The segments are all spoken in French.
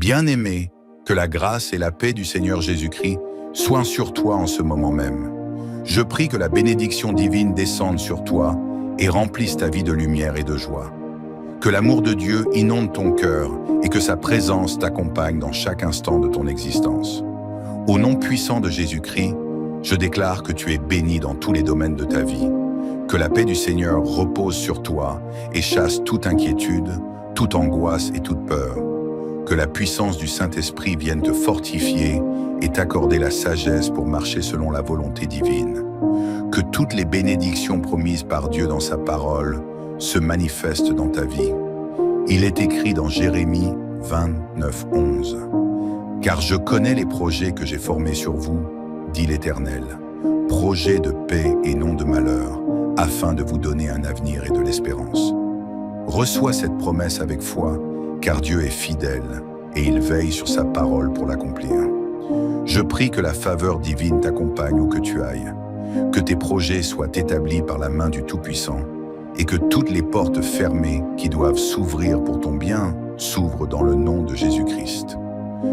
Bien-aimé, que la grâce et la paix du Seigneur Jésus-Christ soient sur toi en ce moment même. Je prie que la bénédiction divine descende sur toi et remplisse ta vie de lumière et de joie. Que l'amour de Dieu inonde ton cœur et que sa présence t'accompagne dans chaque instant de ton existence. Au nom puissant de Jésus-Christ, je déclare que tu es béni dans tous les domaines de ta vie. Que la paix du Seigneur repose sur toi et chasse toute inquiétude, toute angoisse et toute peur. Que la puissance du Saint-Esprit vienne te fortifier et t'accorder la sagesse pour marcher selon la volonté divine. Que toutes les bénédictions promises par Dieu dans sa parole se manifestent dans ta vie. Il est écrit dans Jérémie 29, 11. « Car je connais les projets que j'ai formés sur vous, dit l'Éternel, projets de paix et non de malheur, afin de vous donner un avenir et de l'espérance. » Reçois cette promesse avec foi, car Dieu est fidèle et il veille sur sa parole pour l'accomplir. Je prie que la faveur divine t'accompagne où que tu ailles, que tes projets soient établis par la main du Tout-Puissant et que toutes les portes fermées qui doivent s'ouvrir pour ton bien s'ouvrent dans le nom de Jésus-Christ.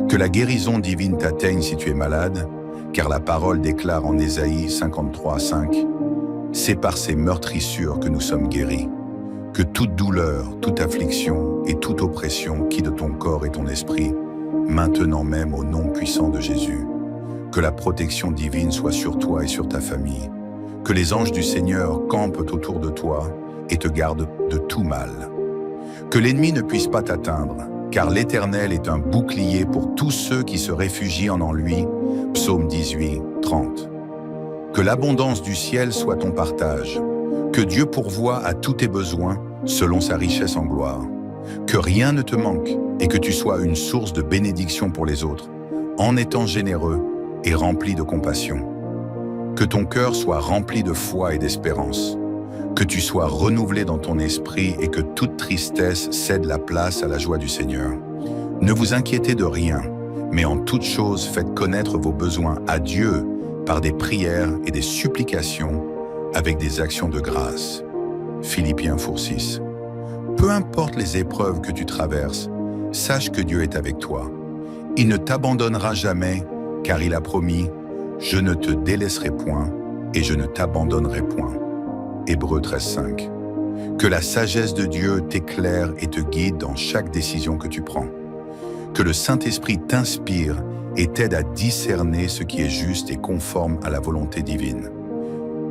Que la guérison divine t'atteigne si tu es malade, car la parole déclare en Ésaïe 53, 5 « C'est par ces meurtrissures que nous sommes guéris. » Que toute douleur, toute affliction et toute oppression quitte ton corps et ton esprit, maintenant même au nom puissant de Jésus. Que la protection divine soit sur toi et sur ta famille. Que les anges du Seigneur campent autour de toi et te gardent de tout mal. Que l'ennemi ne puisse pas t'atteindre, car l'Éternel est un bouclier pour tous ceux qui se réfugient en lui. Psaume 18, 30. Que l'abondance du ciel soit ton partage. Que Dieu pourvoie à tous tes besoins selon sa richesse en gloire. Que rien ne te manque et que tu sois une source de bénédiction pour les autres, en étant généreux et rempli de compassion. Que ton cœur soit rempli de foi et d'espérance. Que tu sois renouvelé dans ton esprit et que toute tristesse cède la place à la joie du Seigneur. Ne vous inquiétez de rien, mais en toute chose faites connaître vos besoins à Dieu par des prières et des supplications avec des actions de grâce. Philippiens 4:6. Peu importe les épreuves que tu traverses, sache que Dieu est avec toi. Il ne t'abandonnera jamais, car il a promis « Je ne te délaisserai point et je ne t'abandonnerai point ». Hébreux 13:5. Que la sagesse de Dieu t'éclaire et te guide dans chaque décision que tu prends. Que le Saint-Esprit t'inspire et t'aide à discerner ce qui est juste et conforme à la volonté divine.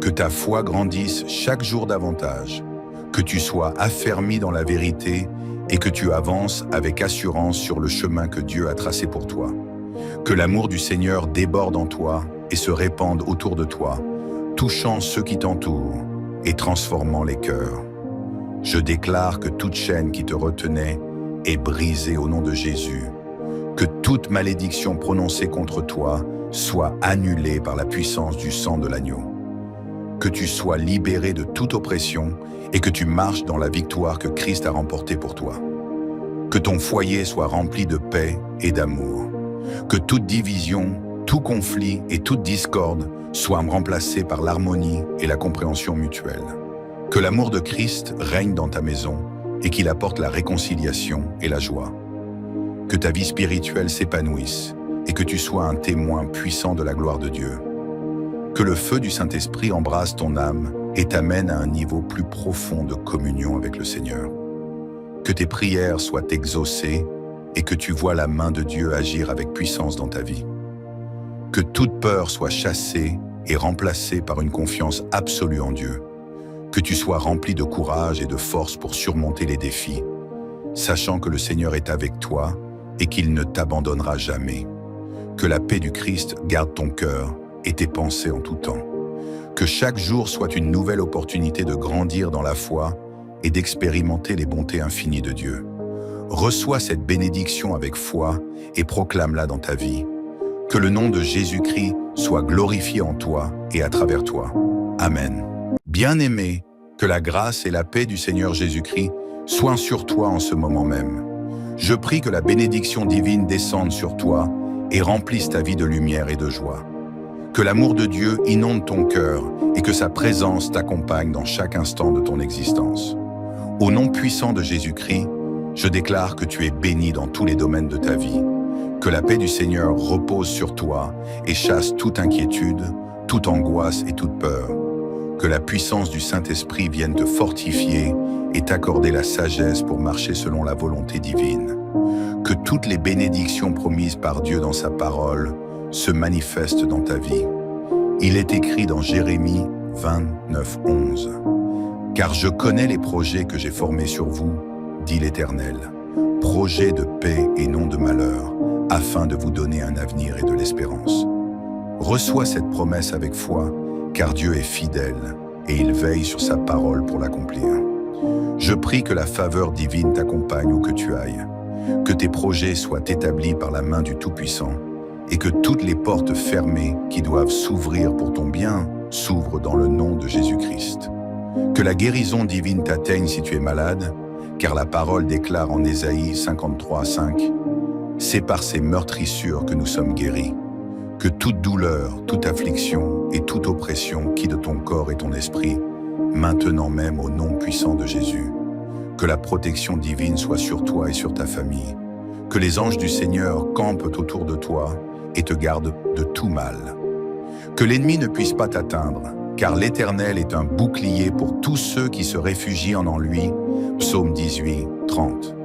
Que ta foi grandisse chaque jour davantage, que tu sois affermi dans la vérité et que tu avances avec assurance sur le chemin que Dieu a tracé pour toi. Que l'amour du Seigneur déborde en toi et se répande autour de toi, touchant ceux qui t'entourent et transformant les cœurs. Je déclare que toute chaîne qui te retenait est brisée au nom de Jésus. Que toute malédiction prononcée contre toi soit annulée par la puissance du sang de l'agneau. Que tu sois libéré de toute oppression et que tu marches dans la victoire que Christ a remportée pour toi. Que ton foyer soit rempli de paix et d'amour. Que toute division, tout conflit et toute discorde soient remplacés par l'harmonie et la compréhension mutuelle. Que l'amour de Christ règne dans ta maison et qu'il apporte la réconciliation et la joie. Que ta vie spirituelle s'épanouisse et que tu sois un témoin puissant de la gloire de Dieu. Que le feu du Saint-Esprit embrasse ton âme et t'amène à un niveau plus profond de communion avec le Seigneur. Que tes prières soient exaucées et que tu vois la main de Dieu agir avec puissance dans ta vie. Que toute peur soit chassée et remplacée par une confiance absolue en Dieu. Que tu sois rempli de courage et de force pour surmonter les défis, sachant que le Seigneur est avec toi et qu'il ne t'abandonnera jamais. Que la paix du Christ garde ton cœur et tes pensées en tout temps. Que chaque jour soit une nouvelle opportunité de grandir dans la foi et d'expérimenter les bontés infinies de Dieu. Reçois cette bénédiction avec foi et proclame-la dans ta vie. Que le nom de Jésus-Christ soit glorifié en toi et à travers toi. Amen. Bien-aimé, que la grâce et la paix du Seigneur Jésus-Christ soient sur toi en ce moment même. Je prie que la bénédiction divine descende sur toi et remplisse ta vie de lumière et de joie. Que l'amour de Dieu inonde ton cœur et que sa présence t'accompagne dans chaque instant de ton existence. Au nom puissant de Jésus-Christ, Je déclare que tu es béni dans tous les domaines de ta vie, que la paix du Seigneur repose sur toi et chasse toute inquiétude, toute angoisse et toute peur, que la puissance du Saint-Esprit vienne te fortifier et t'accorder la sagesse pour marcher selon la volonté divine, que toutes les bénédictions promises par Dieu dans sa parole se manifestent dans ta vie. Il est écrit dans Jérémie 29, 11. « Car je connais les projets que j'ai formés sur vous, dit l'Éternel, projets de paix et non de malheur, afin de vous donner un avenir et de l'espérance. » Reçois cette promesse avec foi, car Dieu est fidèle et il veille sur sa parole pour l'accomplir. Je prie que la faveur divine t'accompagne où que tu ailles, que tes projets soient établis par la main du Tout-Puissant et que toutes les portes fermées qui doivent s'ouvrir pour ton bien s'ouvrent dans le nom de Jésus-Christ. Que la guérison divine t'atteigne si tu es malade, car la parole déclare en Ésaïe 53, 5 « C'est par ces meurtrissures que nous sommes guéris. Que toute douleur, toute affliction et toute oppression quitte ton corps et ton esprit, maintenant même au nom puissant de Jésus. Que la protection divine soit sur toi et sur ta famille. Que les anges du Seigneur campent autour de toi et te gardent de tout mal. Que l'ennemi ne puisse pas t'atteindre, car l'Éternel est un bouclier pour tous ceux qui se réfugient en lui. Psaume 18, 30.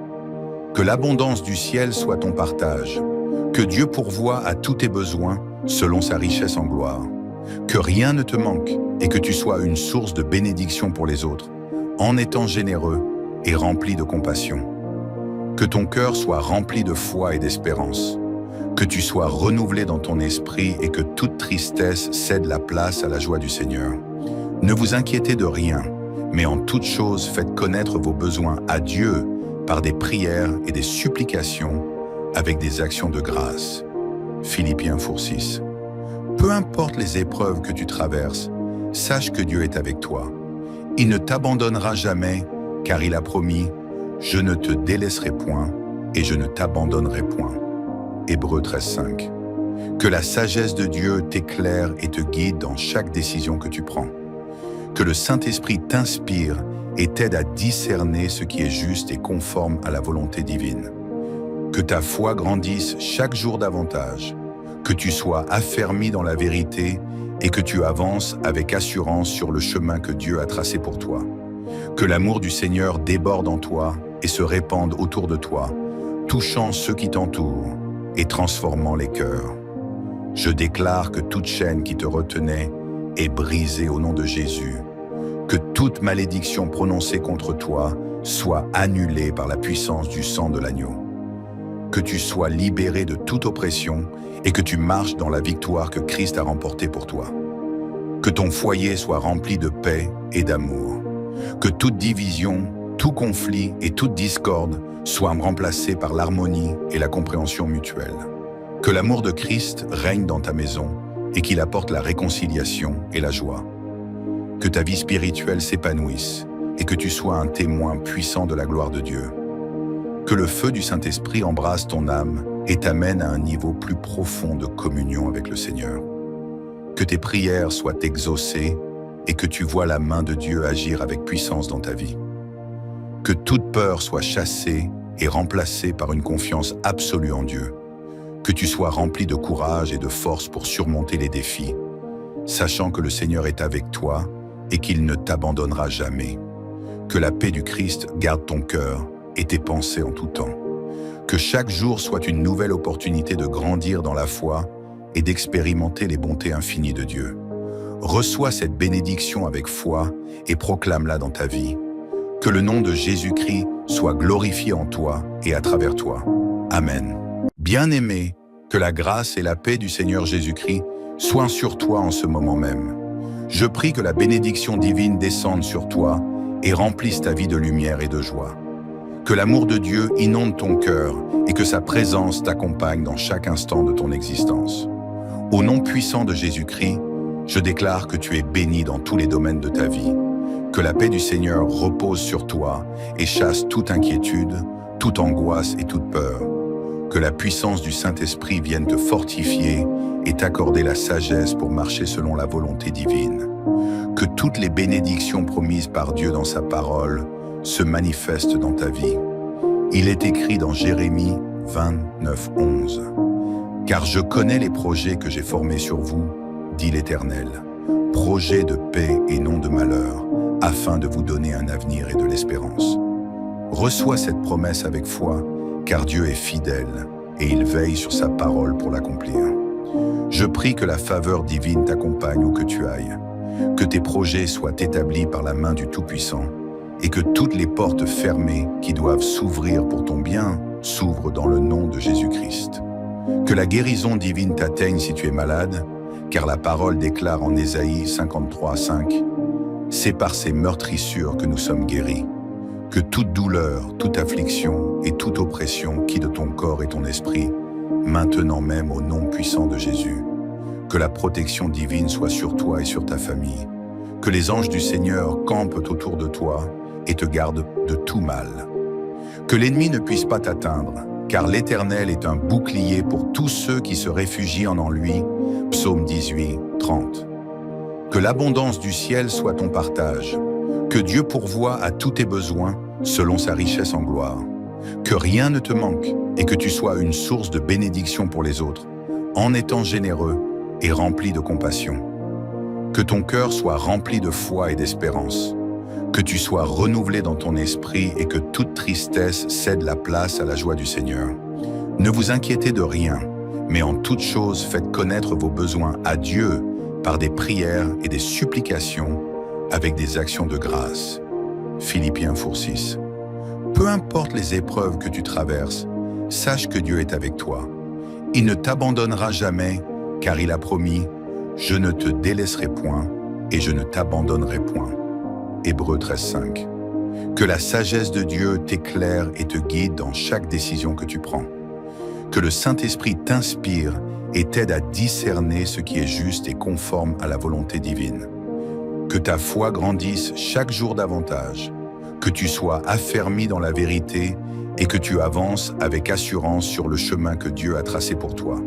Que l'abondance du ciel soit ton partage. Que Dieu pourvoie à tous tes besoins selon sa richesse en gloire. Que rien ne te manque et que tu sois une source de bénédiction pour les autres, en étant généreux et rempli de compassion. Que ton cœur soit rempli de foi et d'espérance. Que tu sois renouvelé dans ton esprit et que toute tristesse cède la place à la joie du Seigneur. Ne vous inquiétez de rien, mais en toute chose faites connaître vos besoins à Dieu par des prières et des supplications avec des actions de grâce. Philippiens 4:6. Peu importe les épreuves que tu traverses, sache que Dieu est avec toi. Il ne t'abandonnera jamais, car il a promis « Je ne te délaisserai point et je ne t'abandonnerai point ». Hébreux 13:5. Que la sagesse de Dieu t'éclaire et te guide dans chaque décision que tu prends. Que le Saint-Esprit t'inspire et t'aide à discerner ce qui est juste et conforme à la volonté divine. Que ta foi grandisse chaque jour davantage, que tu sois affermi dans la vérité et que tu avances avec assurance sur le chemin que Dieu a tracé pour toi. Que l'amour du Seigneur déborde en toi et se répande autour de toi, touchant ceux qui t'entourent et transformant les cœurs. Je déclare que toute chaîne qui te retenait est brisée au nom de Jésus, que toute malédiction prononcée contre toi soit annulée par la puissance du sang de l'agneau. Que tu sois libéré de toute oppression et que tu marches dans la victoire que Christ a remportée pour toi. Que ton foyer soit rempli de paix et d'amour. Que toute division, tout conflit et toute discorde soient remplacés par l'harmonie et la compréhension mutuelle. Que l'amour de Christ règne dans ta maison et qu'il apporte la réconciliation et la joie. Que ta vie spirituelle s'épanouisse et que tu sois un témoin puissant de la gloire de Dieu. Que le feu du Saint-Esprit embrasse ton âme et t'amène à un niveau plus profond de communion avec le Seigneur. Que tes prières soient exaucées et que tu vois la main de Dieu agir avec puissance dans ta vie. Que toute peur soit chassée et remplacée par une confiance absolue en Dieu. Que tu sois rempli de courage et de force pour surmonter les défis, sachant que le Seigneur est avec toi et qu'il ne t'abandonnera jamais. Que la paix du Christ garde ton cœur et tes pensées en tout temps. Que chaque jour soit une nouvelle opportunité de grandir dans la foi et d'expérimenter les bontés infinies de Dieu. Reçois cette bénédiction avec foi et proclame-la dans ta vie. Que le nom de Jésus-Christ soit glorifié en toi et à travers toi. Amen. Bien-aimé, que la grâce et la paix du Seigneur Jésus-Christ soient sur toi en ce moment même. Je prie que la bénédiction divine descende sur toi et remplisse ta vie de lumière et de joie. Que l'amour de Dieu inonde ton cœur et que sa présence t'accompagne dans chaque instant de ton existence. Au nom puissant de Jésus-Christ, je déclare que tu es béni dans tous les domaines de ta vie. Que la paix du Seigneur repose sur toi et chasse toute inquiétude, toute angoisse et toute peur. Que la puissance du Saint-Esprit vienne te fortifier et t'accorder la sagesse pour marcher selon la volonté divine. Que toutes les bénédictions promises par Dieu dans sa parole se manifestent dans ta vie. Il est écrit dans Jérémie 29, 11. « Car je connais les projets que j'ai formés sur vous, dit l'Éternel, projets de paix et non de malheur, afin de vous donner un avenir et de l'espérance. » Reçois cette promesse avec foi, car Dieu est fidèle et il veille sur sa parole pour l'accomplir. Je prie que la faveur divine t'accompagne où que tu ailles, que tes projets soient établis par la main du Tout-Puissant et que toutes les portes fermées qui doivent s'ouvrir pour ton bien s'ouvrent dans le nom de Jésus-Christ. Que la guérison divine t'atteigne si tu es malade, car la parole déclare en Ésaïe 53, 5 « C'est par ces meurtrissures que nous sommes guéris. Que toute douleur, toute affliction et toute oppression quitte ton corps et ton esprit, maintenant même au nom puissant de Jésus. Que la protection divine soit sur toi et sur ta famille. Que les anges du Seigneur campent autour de toi et te gardent de tout mal. Que l'ennemi ne puisse pas t'atteindre, car l'Éternel est un bouclier pour tous ceux qui se réfugient en lui. » Psaume 18, 30. Que l'abondance du ciel soit ton partage. Que Dieu pourvoie à tous tes besoins selon sa richesse en gloire. Que rien ne te manque et que tu sois une source de bénédiction pour les autres, en étant généreux et rempli de compassion. Que ton cœur soit rempli de foi et d'espérance. Que tu sois renouvelé dans ton esprit et que toute tristesse cède la place à la joie du Seigneur. Ne vous inquiétez de rien, mais en toute chose faites connaître vos besoins à Dieu par des prières et des supplications avec des actions de grâce. Philippiens 4:6. Peu importe les épreuves que tu traverses, sache que Dieu est avec toi. Il ne t'abandonnera jamais, car il a promis « Je ne te délaisserai point et je ne t'abandonnerai point ». Hébreux 13:5. Que la sagesse de Dieu t'éclaire et te guide dans chaque décision que tu prends. Que le Saint-Esprit t'inspire et t'aide à discerner ce qui est juste et conforme à la volonté divine. Que ta foi grandisse chaque jour davantage, que tu sois affermi dans la vérité et que tu avances avec assurance sur le chemin que Dieu a tracé pour toi.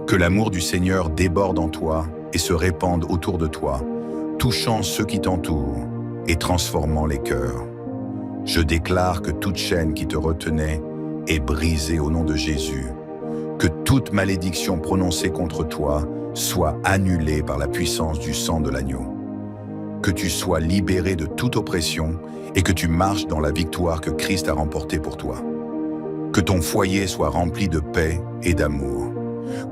Que l'amour du Seigneur déborde en toi et se répande autour de toi, touchant ceux qui t'entourent et transformant les cœurs. Je déclare que toute chaîne qui te retenait est brisée au nom de Jésus. Que toute malédiction prononcée contre toi soit annulée par la puissance du sang de l'agneau. Que tu sois libéré de toute oppression et que tu marches dans la victoire que Christ a remportée pour toi. Que ton foyer soit rempli de paix et d'amour.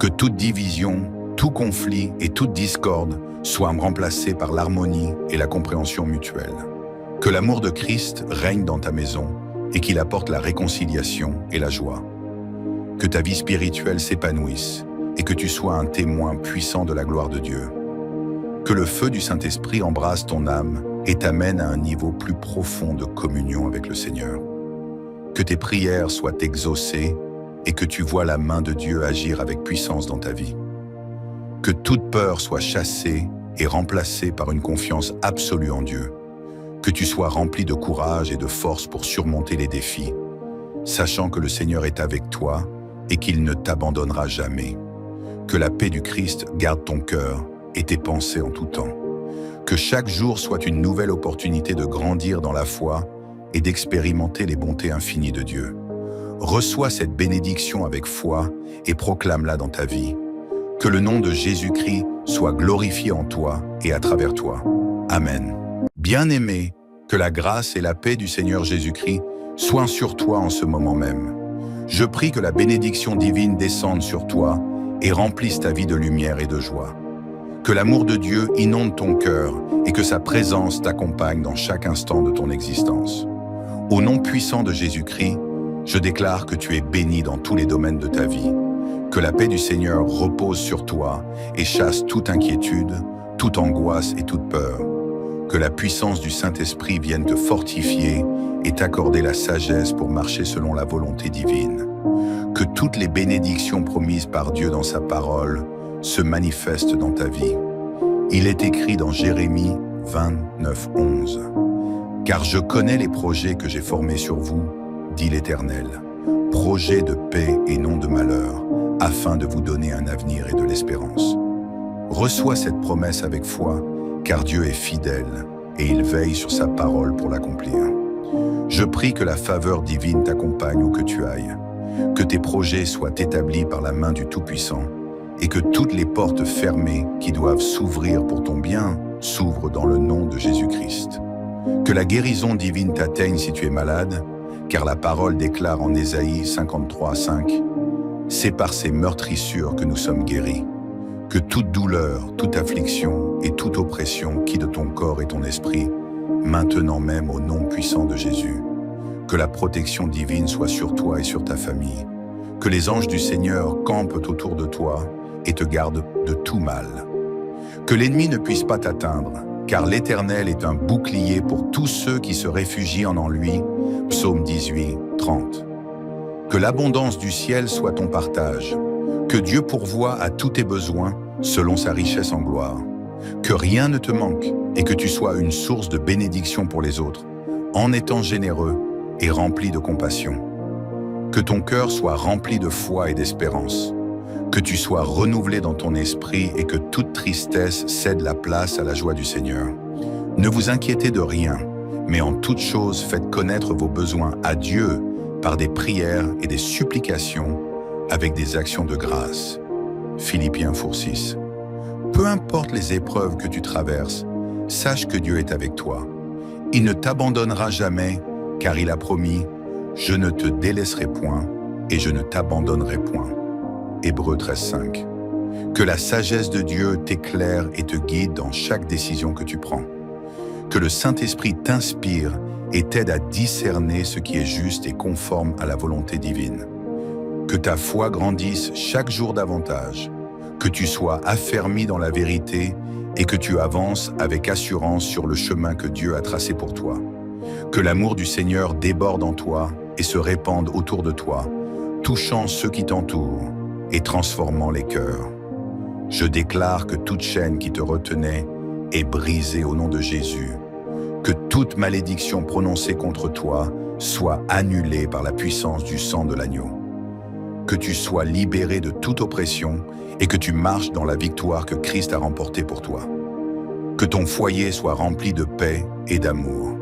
Que toute division, tout conflit et toute discorde soient remplacés par l'harmonie et la compréhension mutuelle. Que l'amour de Christ règne dans ta maison et qu'il apporte la réconciliation et la joie. Que ta vie spirituelle s'épanouisse et que tu sois un témoin puissant de la gloire de Dieu. Que le feu du Saint-Esprit embrasse ton âme et t'amène à un niveau plus profond de communion avec le Seigneur. Que tes prières soient exaucées et que tu vois la main de Dieu agir avec puissance dans ta vie. Que toute peur soit chassée et remplacée par une confiance absolue en Dieu. Que tu sois rempli de courage et de force pour surmonter les défis, sachant que le Seigneur est avec toi et qu'il ne t'abandonnera jamais. Que la paix du Christ garde ton cœur et tes pensées en tout temps. Que chaque jour soit une nouvelle opportunité de grandir dans la foi et d'expérimenter les bontés infinies de Dieu. Reçois cette bénédiction avec foi et proclame-la dans ta vie. Que le nom de Jésus-Christ soit glorifié en toi et à travers toi. Amen. Bien-aimé, que la grâce et la paix du Seigneur Jésus-Christ soient sur toi en ce moment même. Je prie que la bénédiction divine descende sur toi et remplisse ta vie de lumière et de joie. Que l'amour de Dieu inonde ton cœur et que sa présence t'accompagne dans chaque instant de ton existence. Au nom puissant de Jésus-Christ, je déclare que tu es béni dans tous les domaines de ta vie. Que la paix du Seigneur repose sur toi et chasse toute inquiétude, toute angoisse et toute peur. Que la puissance du Saint-Esprit vienne te fortifier et t'accorder la sagesse pour marcher selon la volonté divine. Que toutes les bénédictions promises par Dieu dans sa parole se manifestent dans ta vie. Il est écrit dans Jérémie 29, 11. « Car je connais les projets que j'ai formés sur vous, dit l'Éternel, projets de paix et non de malheur, afin de vous donner un avenir et de l'espérance. » Reçois cette promesse avec foi, car Dieu est fidèle et il veille sur sa parole pour l'accomplir. Je prie que la faveur divine t'accompagne où que tu ailles, que tes projets soient établis par la main du Tout-Puissant et que toutes les portes fermées qui doivent s'ouvrir pour ton bien s'ouvrent dans le nom de Jésus-Christ. Que la guérison divine t'atteigne si tu es malade, car la parole déclare en Ésaïe 53:5 « C'est par ces meurtrissures que nous sommes guéris. Que toute douleur, toute affliction et toute oppression quitte ton corps et ton esprit, maintenant même au nom puissant de Jésus. Que la protection divine soit sur toi et sur ta famille. Que les anges du Seigneur campent autour de toi et te gardent de tout mal. Que l'ennemi ne puisse pas t'atteindre, car l'Éternel est un bouclier pour tous ceux qui se réfugient en lui. » Psaume 18, 30. Que l'abondance du ciel soit ton partage. Que Dieu pourvoie à tous tes besoins selon sa richesse en gloire. Que rien ne te manque et que tu sois une source de bénédiction pour les autres, en étant généreux et rempli de compassion. Que ton cœur soit rempli de foi et d'espérance. Que tu sois renouvelé dans ton esprit et que toute tristesse cède la place à la joie du Seigneur. Ne vous inquiétez de rien, mais en toute chose faites connaître vos besoins à Dieu par des prières et des supplications avec des actions de grâce. Philippiens 4:6. Peu importe les épreuves que tu traverses, sache que Dieu est avec toi. Il ne t'abandonnera jamais, car il a promis « Je ne te délaisserai point et je ne t'abandonnerai point ». Hébreux 13:5. Que la sagesse de Dieu t'éclaire et te guide dans chaque décision que tu prends. Que le Saint-Esprit t'inspire et t'aide à discerner ce qui est juste et conforme à la volonté divine. Que ta foi grandisse chaque jour davantage, que tu sois affermi dans la vérité et que tu avances avec assurance sur le chemin que Dieu a tracé pour toi. Que l'amour du Seigneur déborde en toi et se répande autour de toi, touchant ceux qui t'entourent et transformant les cœurs. Je déclare que toute chaîne qui te retenait est brisée au nom de Jésus. Que toute malédiction prononcée contre toi soit annulée par la puissance du sang de l'agneau. Que tu sois libéré de toute oppression et que tu marches dans la victoire que Christ a remportée pour toi. Que ton foyer soit rempli de paix et d'amour.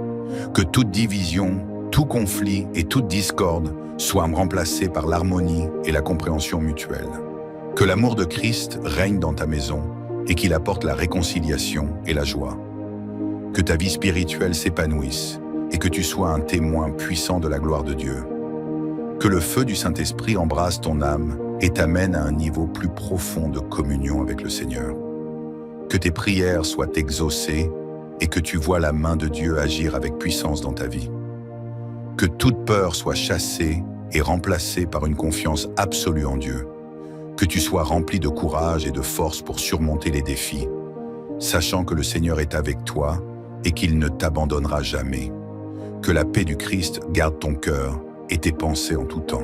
Que toute division, tout conflit et toute discorde soient remplacés par l'harmonie et la compréhension mutuelle. Que l'amour de Christ règne dans ta maison et qu'il apporte la réconciliation et la joie. Que ta vie spirituelle s'épanouisse et que tu sois un témoin puissant de la gloire de Dieu. Que le feu du Saint-Esprit embrasse ton âme et t'amène à un niveau plus profond de communion avec le Seigneur. Que tes prières soient exaucées et que tu vois la main de Dieu agir avec puissance dans ta vie. Que toute peur soit chassée et remplacée par une confiance absolue en Dieu. Que tu sois rempli de courage et de force pour surmonter les défis, sachant que le Seigneur est avec toi et qu'il ne t'abandonnera jamais. Que la paix du Christ garde ton cœur et tes pensées en tout temps.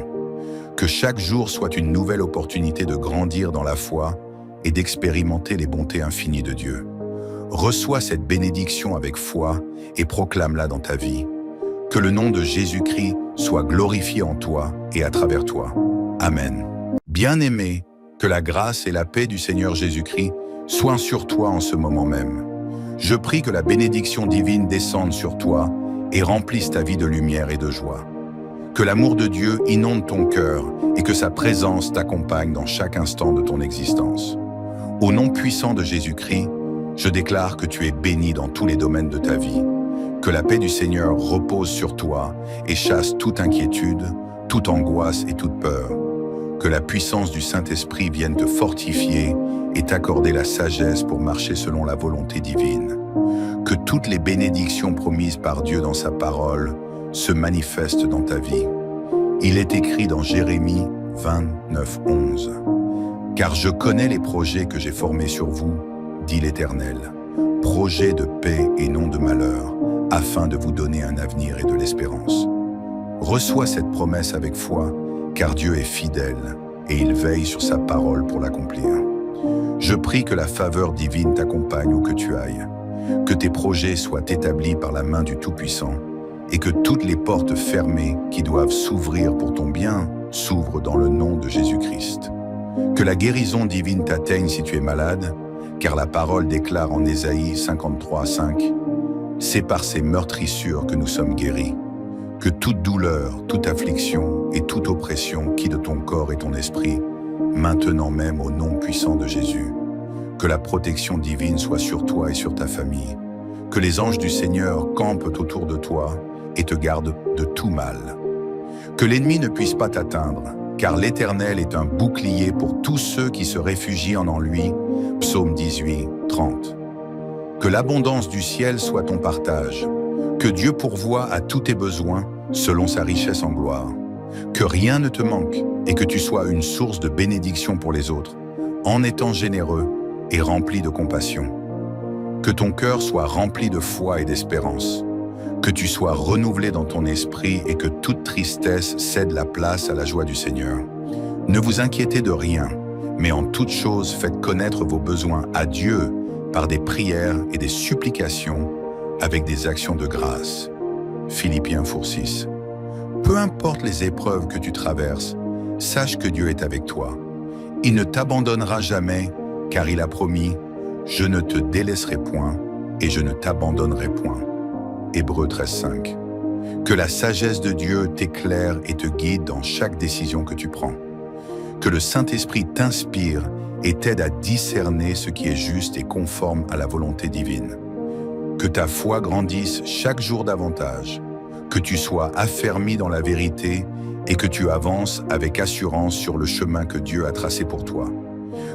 Que chaque jour soit une nouvelle opportunité de grandir dans la foi et d'expérimenter les bontés infinies de Dieu. Reçois cette bénédiction avec foi et proclame-la dans ta vie. Que le nom de Jésus-Christ soit glorifié en toi et à travers toi. Amen. Bien-aimé, que la grâce et la paix du Seigneur Jésus-Christ soient sur toi en ce moment même. Je prie que la bénédiction divine descende sur toi et remplisse ta vie de lumière et de joie. Que l'amour de Dieu inonde ton cœur et que sa présence t'accompagne dans chaque instant de ton existence. Au nom puissant de Jésus-Christ, je déclare que tu es béni dans tous les domaines de ta vie. Que la paix du Seigneur repose sur toi et chasse toute inquiétude, toute angoisse et toute peur. Que la puissance du Saint-Esprit vienne te fortifier et t'accorder la sagesse pour marcher selon la volonté divine. Que toutes les bénédictions promises par Dieu dans sa parole se manifestent dans ta vie. Il est écrit dans Jérémie 29:11. « Car je connais les projets que j'ai formés sur vous, dit l'Éternel, projets de paix et non de malheur, afin de vous donner un avenir et de l'espérance. » Reçois cette promesse avec foi, car Dieu est fidèle et il veille sur sa parole pour l'accomplir. Je prie que la faveur divine t'accompagne où que tu ailles, que tes projets soient établis par la main du Tout-Puissant et que toutes les portes fermées qui doivent s'ouvrir pour ton bien s'ouvrent dans le nom de Jésus-Christ. Que la guérison divine t'atteigne si tu es malade, car la parole déclare en Ésaïe 53:5 « C'est par ces meurtrissures que nous sommes guéris. » Que toute douleur, toute affliction et toute oppression quitte ton corps et ton esprit, maintenant même au nom puissant de Jésus. Que la protection divine soit sur toi et sur ta famille. Que les anges du Seigneur campent autour de toi et te gardent de tout mal. Que l'ennemi ne puisse pas t'atteindre, car l'Éternel est un bouclier pour tous ceux qui se réfugient en lui. Psaume 18, 30. Que l'abondance du ciel soit ton partage. Que Dieu pourvoie à tous tes besoins selon sa richesse en gloire. Que rien ne te manque et que tu sois une source de bénédiction pour les autres, en étant généreux et rempli de compassion. Que ton cœur soit rempli de foi et d'espérance. Que tu sois renouvelé dans ton esprit et que toute tristesse cède la place à la joie du Seigneur. Ne vous inquiétez de rien, mais en toute chose faites connaître vos besoins à Dieu par des prières et des supplications avec des actions de grâce. Philippiens 4:6. Peu importe les épreuves que tu traverses, sache que Dieu est avec toi. Il ne t'abandonnera jamais, car il a promis « Je ne te délaisserai point et je ne t'abandonnerai point ». Hébreux 13:5. Que la sagesse de Dieu t'éclaire et te guide dans chaque décision que tu prends. Que le Saint-Esprit t'inspire et t'aide à discerner ce qui est juste et conforme à la volonté divine. Que ta foi grandisse chaque jour davantage, que tu sois affermi dans la vérité et que tu avances avec assurance sur le chemin que Dieu a tracé pour toi.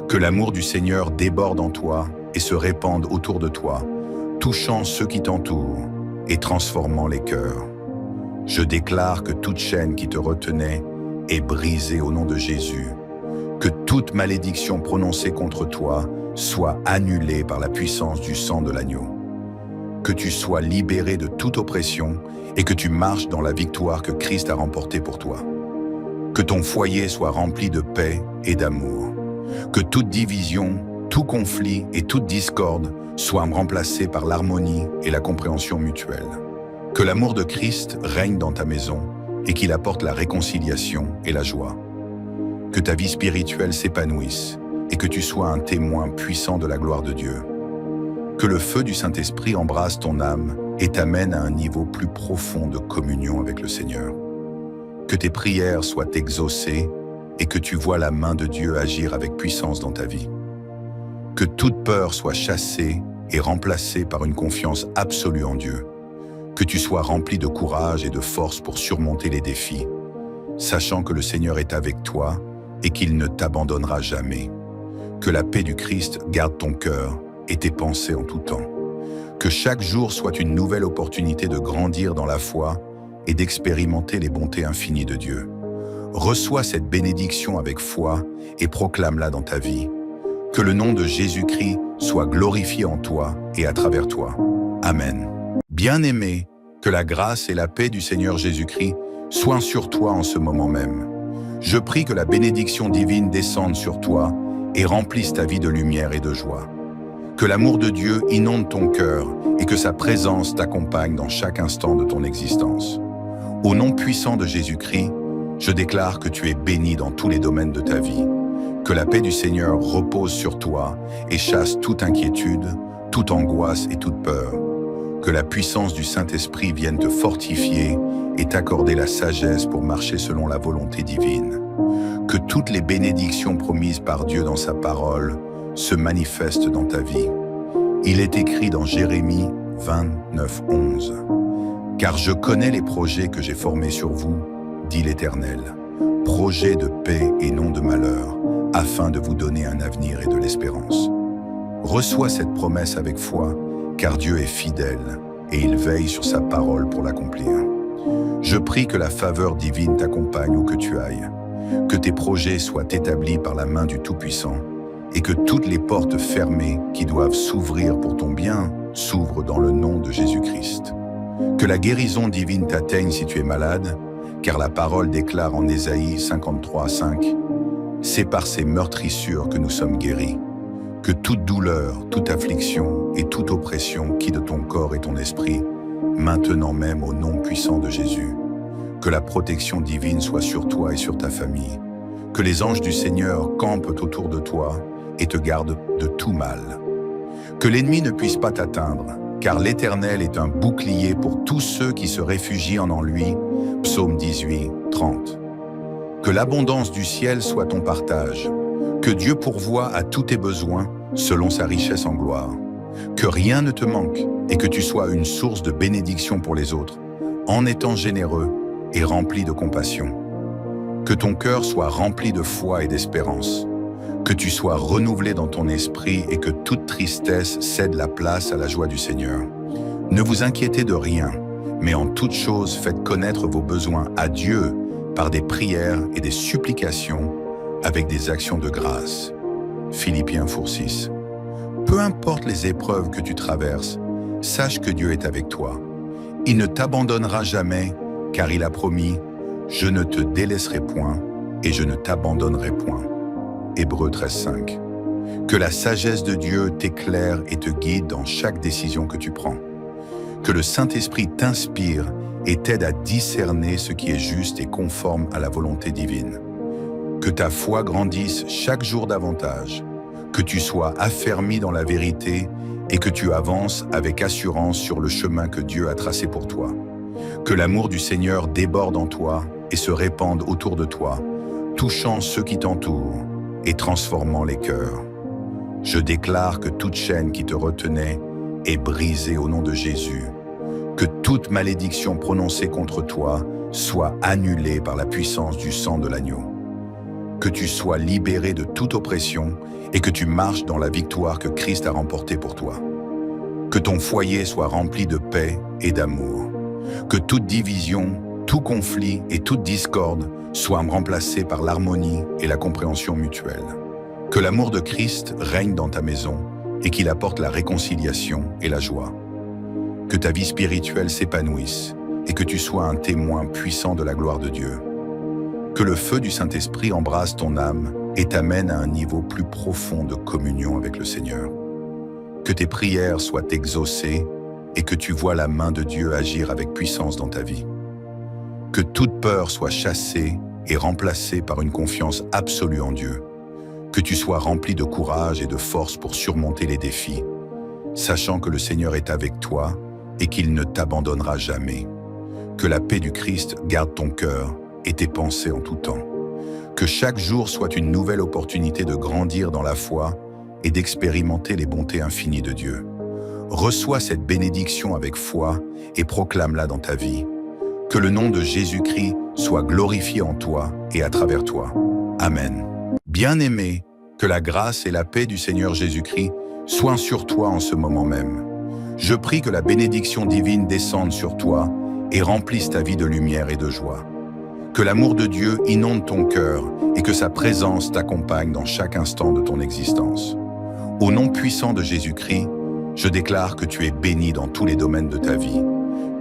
Que l'amour du Seigneur déborde en toi et se répande autour de toi, touchant ceux qui t'entourent et transformant les cœurs. Je déclare que toute chaîne qui te retenait est brisée au nom de Jésus. Que toute malédiction prononcée contre toi soit annulée par la puissance du sang de l'agneau. Que tu sois libéré de toute oppression et que tu marches dans la victoire que Christ a remportée pour toi. Que ton foyer soit rempli de paix et d'amour. Que toute division, tout conflit et toute discorde soient remplacés par l'harmonie et la compréhension mutuelle. Que l'amour de Christ règne dans ta maison et qu'il apporte la réconciliation et la joie. Que ta vie spirituelle s'épanouisse et que tu sois un témoin puissant de la gloire de Dieu. Que le feu du Saint-Esprit embrasse ton âme et t'amène à un niveau plus profond de communion avec le Seigneur. Que tes prières soient exaucées et que tu vois la main de Dieu agir avec puissance dans ta vie. Que toute peur soit chassée et remplacée par une confiance absolue en Dieu. Que tu sois rempli de courage et de force pour surmonter les défis, sachant que le Seigneur est avec toi et qu'il ne t'abandonnera jamais. Que la paix du Christ garde ton cœur et tes pensées en tout temps. Que chaque jour soit une nouvelle opportunité de grandir dans la foi et d'expérimenter les bontés infinies de Dieu. Reçois cette bénédiction avec foi et proclame-la dans ta vie. Que le nom de Jésus-Christ soit glorifié en toi et à travers toi. Amen. Bien-aimé, que la grâce et la paix du Seigneur Jésus-Christ soient sur toi en ce moment même. Je prie que la bénédiction divine descende sur toi et remplisse ta vie de lumière et de joie. Que l'amour de Dieu inonde ton cœur et que sa présence t'accompagne dans chaque instant de ton existence. Au nom puissant de Jésus-Christ, je déclare que tu es béni dans tous les domaines de ta vie. Que la paix du Seigneur repose sur toi et chasse toute inquiétude, toute angoisse et toute peur. Que la puissance du Saint-Esprit vienne te fortifier et t'accorder la sagesse pour marcher selon la volonté divine. Que toutes les bénédictions promises par Dieu dans sa parole se manifestent dans ta vie. Il est écrit dans Jérémie 29:11. « Car je connais les projets que j'ai formés sur vous, dit l'Éternel, projets de paix et non de malheur, afin de vous donner un avenir et de l'espérance. » Reçois cette promesse avec foi, car Dieu est fidèle et il veille sur sa parole pour l'accomplir. Je prie que la faveur divine t'accompagne où que tu ailles, que tes projets soient établis par la main du Tout-Puissant et que toutes les portes fermées qui doivent s'ouvrir pour ton bien s'ouvrent dans le nom de Jésus-Christ. Que la guérison divine t'atteigne si tu es malade, car la parole déclare en Ésaïe 53:5 « C'est par ces meurtrissures que nous sommes guéris. » Que toute douleur, toute affliction et toute oppression quitte ton corps et ton esprit, maintenant même au nom puissant de Jésus. Que la protection divine soit sur toi et sur ta famille. Que les anges du Seigneur campent autour de toi et te gardent de tout mal. Que l'ennemi ne puisse pas t'atteindre, car l'Éternel est un bouclier pour tous ceux qui se réfugient en lui. Psaume 18, 30. Que l'abondance du ciel soit ton partage, que Dieu pourvoie à tous tes besoins selon sa richesse en gloire. Que rien ne te manque et que tu sois une source de bénédiction pour les autres, en étant généreux et rempli de compassion. Que ton cœur soit rempli de foi et d'espérance. Que tu sois renouvelé dans ton esprit et que toute tristesse cède la place à la joie du Seigneur. Ne vous inquiétez de rien, mais en toute chose faites connaître vos besoins à Dieu par des prières et des supplications avec des actions de grâce. Philippiens 4:6. Peu importe les épreuves que tu traverses, sache que Dieu est avec toi. Il ne t'abandonnera jamais, car il a promis « Je ne te délaisserai point et je ne t'abandonnerai point ». Hébreux 13:5. Que la sagesse de Dieu t'éclaire et te guide dans chaque décision que tu prends. Que le Saint-Esprit t'inspire et t'aide à discerner ce qui est juste et conforme à la volonté divine. Que ta foi grandisse chaque jour davantage. Que tu sois affermi dans la vérité et que tu avances avec assurance sur le chemin que Dieu a tracé pour toi. Que l'amour du Seigneur déborde en toi et se répande autour de toi, touchant ceux qui t'entourent et transformant les cœurs. Je déclare que toute chaîne qui te retenait est brisée au nom de Jésus. Que toute malédiction prononcée contre toi soit annulée par la puissance du sang de l'agneau. Que tu sois libéré de toute oppression et que tu marches dans la victoire que Christ a remportée pour toi. Que ton foyer soit rempli de paix et d'amour. Que toute division, tout conflit et toute discorde soient remplacés par l'harmonie et la compréhension mutuelle. Que l'amour de Christ règne dans ta maison et qu'il apporte la réconciliation et la joie. Que ta vie spirituelle s'épanouisse et que tu sois un témoin puissant de la gloire de Dieu. Que le feu du Saint-Esprit embrasse ton âme et t'amène à un niveau plus profond de communion avec le Seigneur. Que tes prières soient exaucées et que tu vois la main de Dieu agir avec puissance dans ta vie. Que toute peur soit chassée et remplacée par une confiance absolue en Dieu. Que tu sois rempli de courage et de force pour surmonter les défis, sachant que le Seigneur est avec toi et qu'il ne t'abandonnera jamais. Que la paix du Christ garde ton cœur et tes pensées en tout temps. Que chaque jour soit une nouvelle opportunité de grandir dans la foi et d'expérimenter les bontés infinies de Dieu. Reçois cette bénédiction avec foi et proclame-la dans ta vie. Que le nom de Jésus-Christ soit glorifié en toi et à travers toi. Amen. Bien-aimé, que la grâce et la paix du Seigneur Jésus-Christ soient sur toi en ce moment même. Je prie que la bénédiction divine descende sur toi et remplisse ta vie de lumière et de joie. Que l'amour de Dieu inonde ton cœur et que sa présence t'accompagne dans chaque instant de ton existence. Au nom puissant de Jésus-Christ, je déclare que tu es béni dans tous les domaines de ta vie.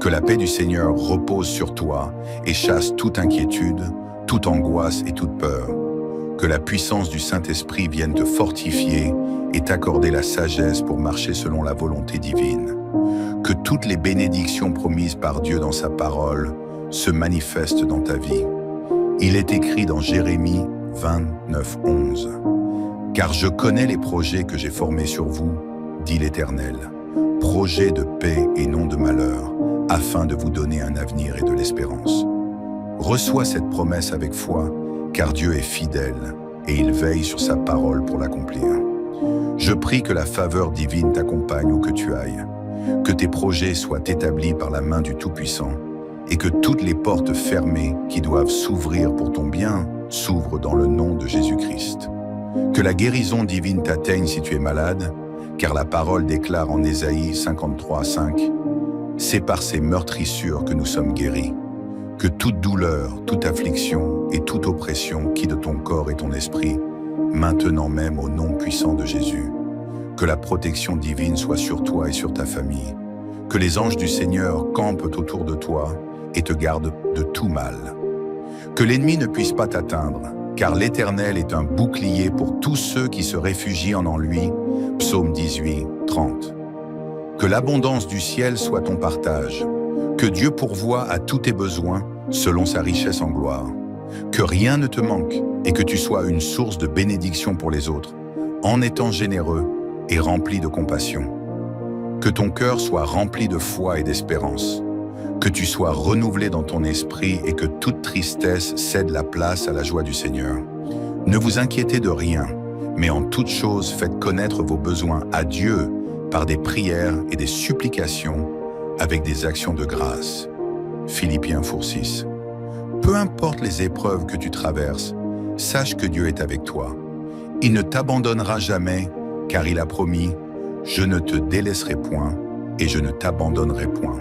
Que la paix du Seigneur repose sur toi et chasse toute inquiétude, toute angoisse et toute peur. Que la puissance du Saint-Esprit vienne te fortifier et t'accorder la sagesse pour marcher selon la volonté divine. Que toutes les bénédictions promises par Dieu dans sa parole se manifestent dans ta vie. Il est écrit dans Jérémie 29:11. « Car je connais les projets que j'ai formés sur vous, dit l'Éternel, projets de paix et non de malheur, afin de vous donner un avenir et de l'espérance. » Reçois cette promesse avec foi, car Dieu est fidèle et il veille sur sa parole pour l'accomplir. Je prie que la faveur divine t'accompagne où que tu ailles, que tes projets soient établis par la main du Tout-Puissant et que toutes les portes fermées qui doivent s'ouvrir pour ton bien s'ouvrent dans le nom de Jésus-Christ. Que la guérison divine t'atteigne si tu es malade, car la parole déclare en Ésaïe 53:5 « C'est par ces meurtrissures que nous sommes guéris. » Que toute douleur, toute affliction et toute oppression quitte ton corps et ton esprit, maintenant même au nom puissant de Jésus. Que la protection divine soit sur toi et sur ta famille. Que les anges du Seigneur campent autour de toi et te gardent de tout mal. Que l'ennemi ne puisse pas t'atteindre, car l'Éternel est un bouclier pour tous ceux qui se réfugient en lui. Psaume 18:30. Que l'abondance du ciel soit ton partage. Que Dieu pourvoie à tous tes besoins selon sa richesse en gloire. Que rien ne te manque et que tu sois une source de bénédiction pour les autres, en étant généreux et rempli de compassion. Que ton cœur soit rempli de foi et d'espérance. Que tu sois renouvelé dans ton esprit et que toute tristesse cède la place à la joie du Seigneur. Ne vous inquiétez de rien, mais en toute chose faites connaître vos besoins à Dieu par des prières et des supplications avec des actions de grâce. Philippiens 4:6. Peu importe les épreuves que tu traverses, sache que Dieu est avec toi. Il ne t'abandonnera jamais, car il a promis « Je ne te délaisserai point et je ne t'abandonnerai point ».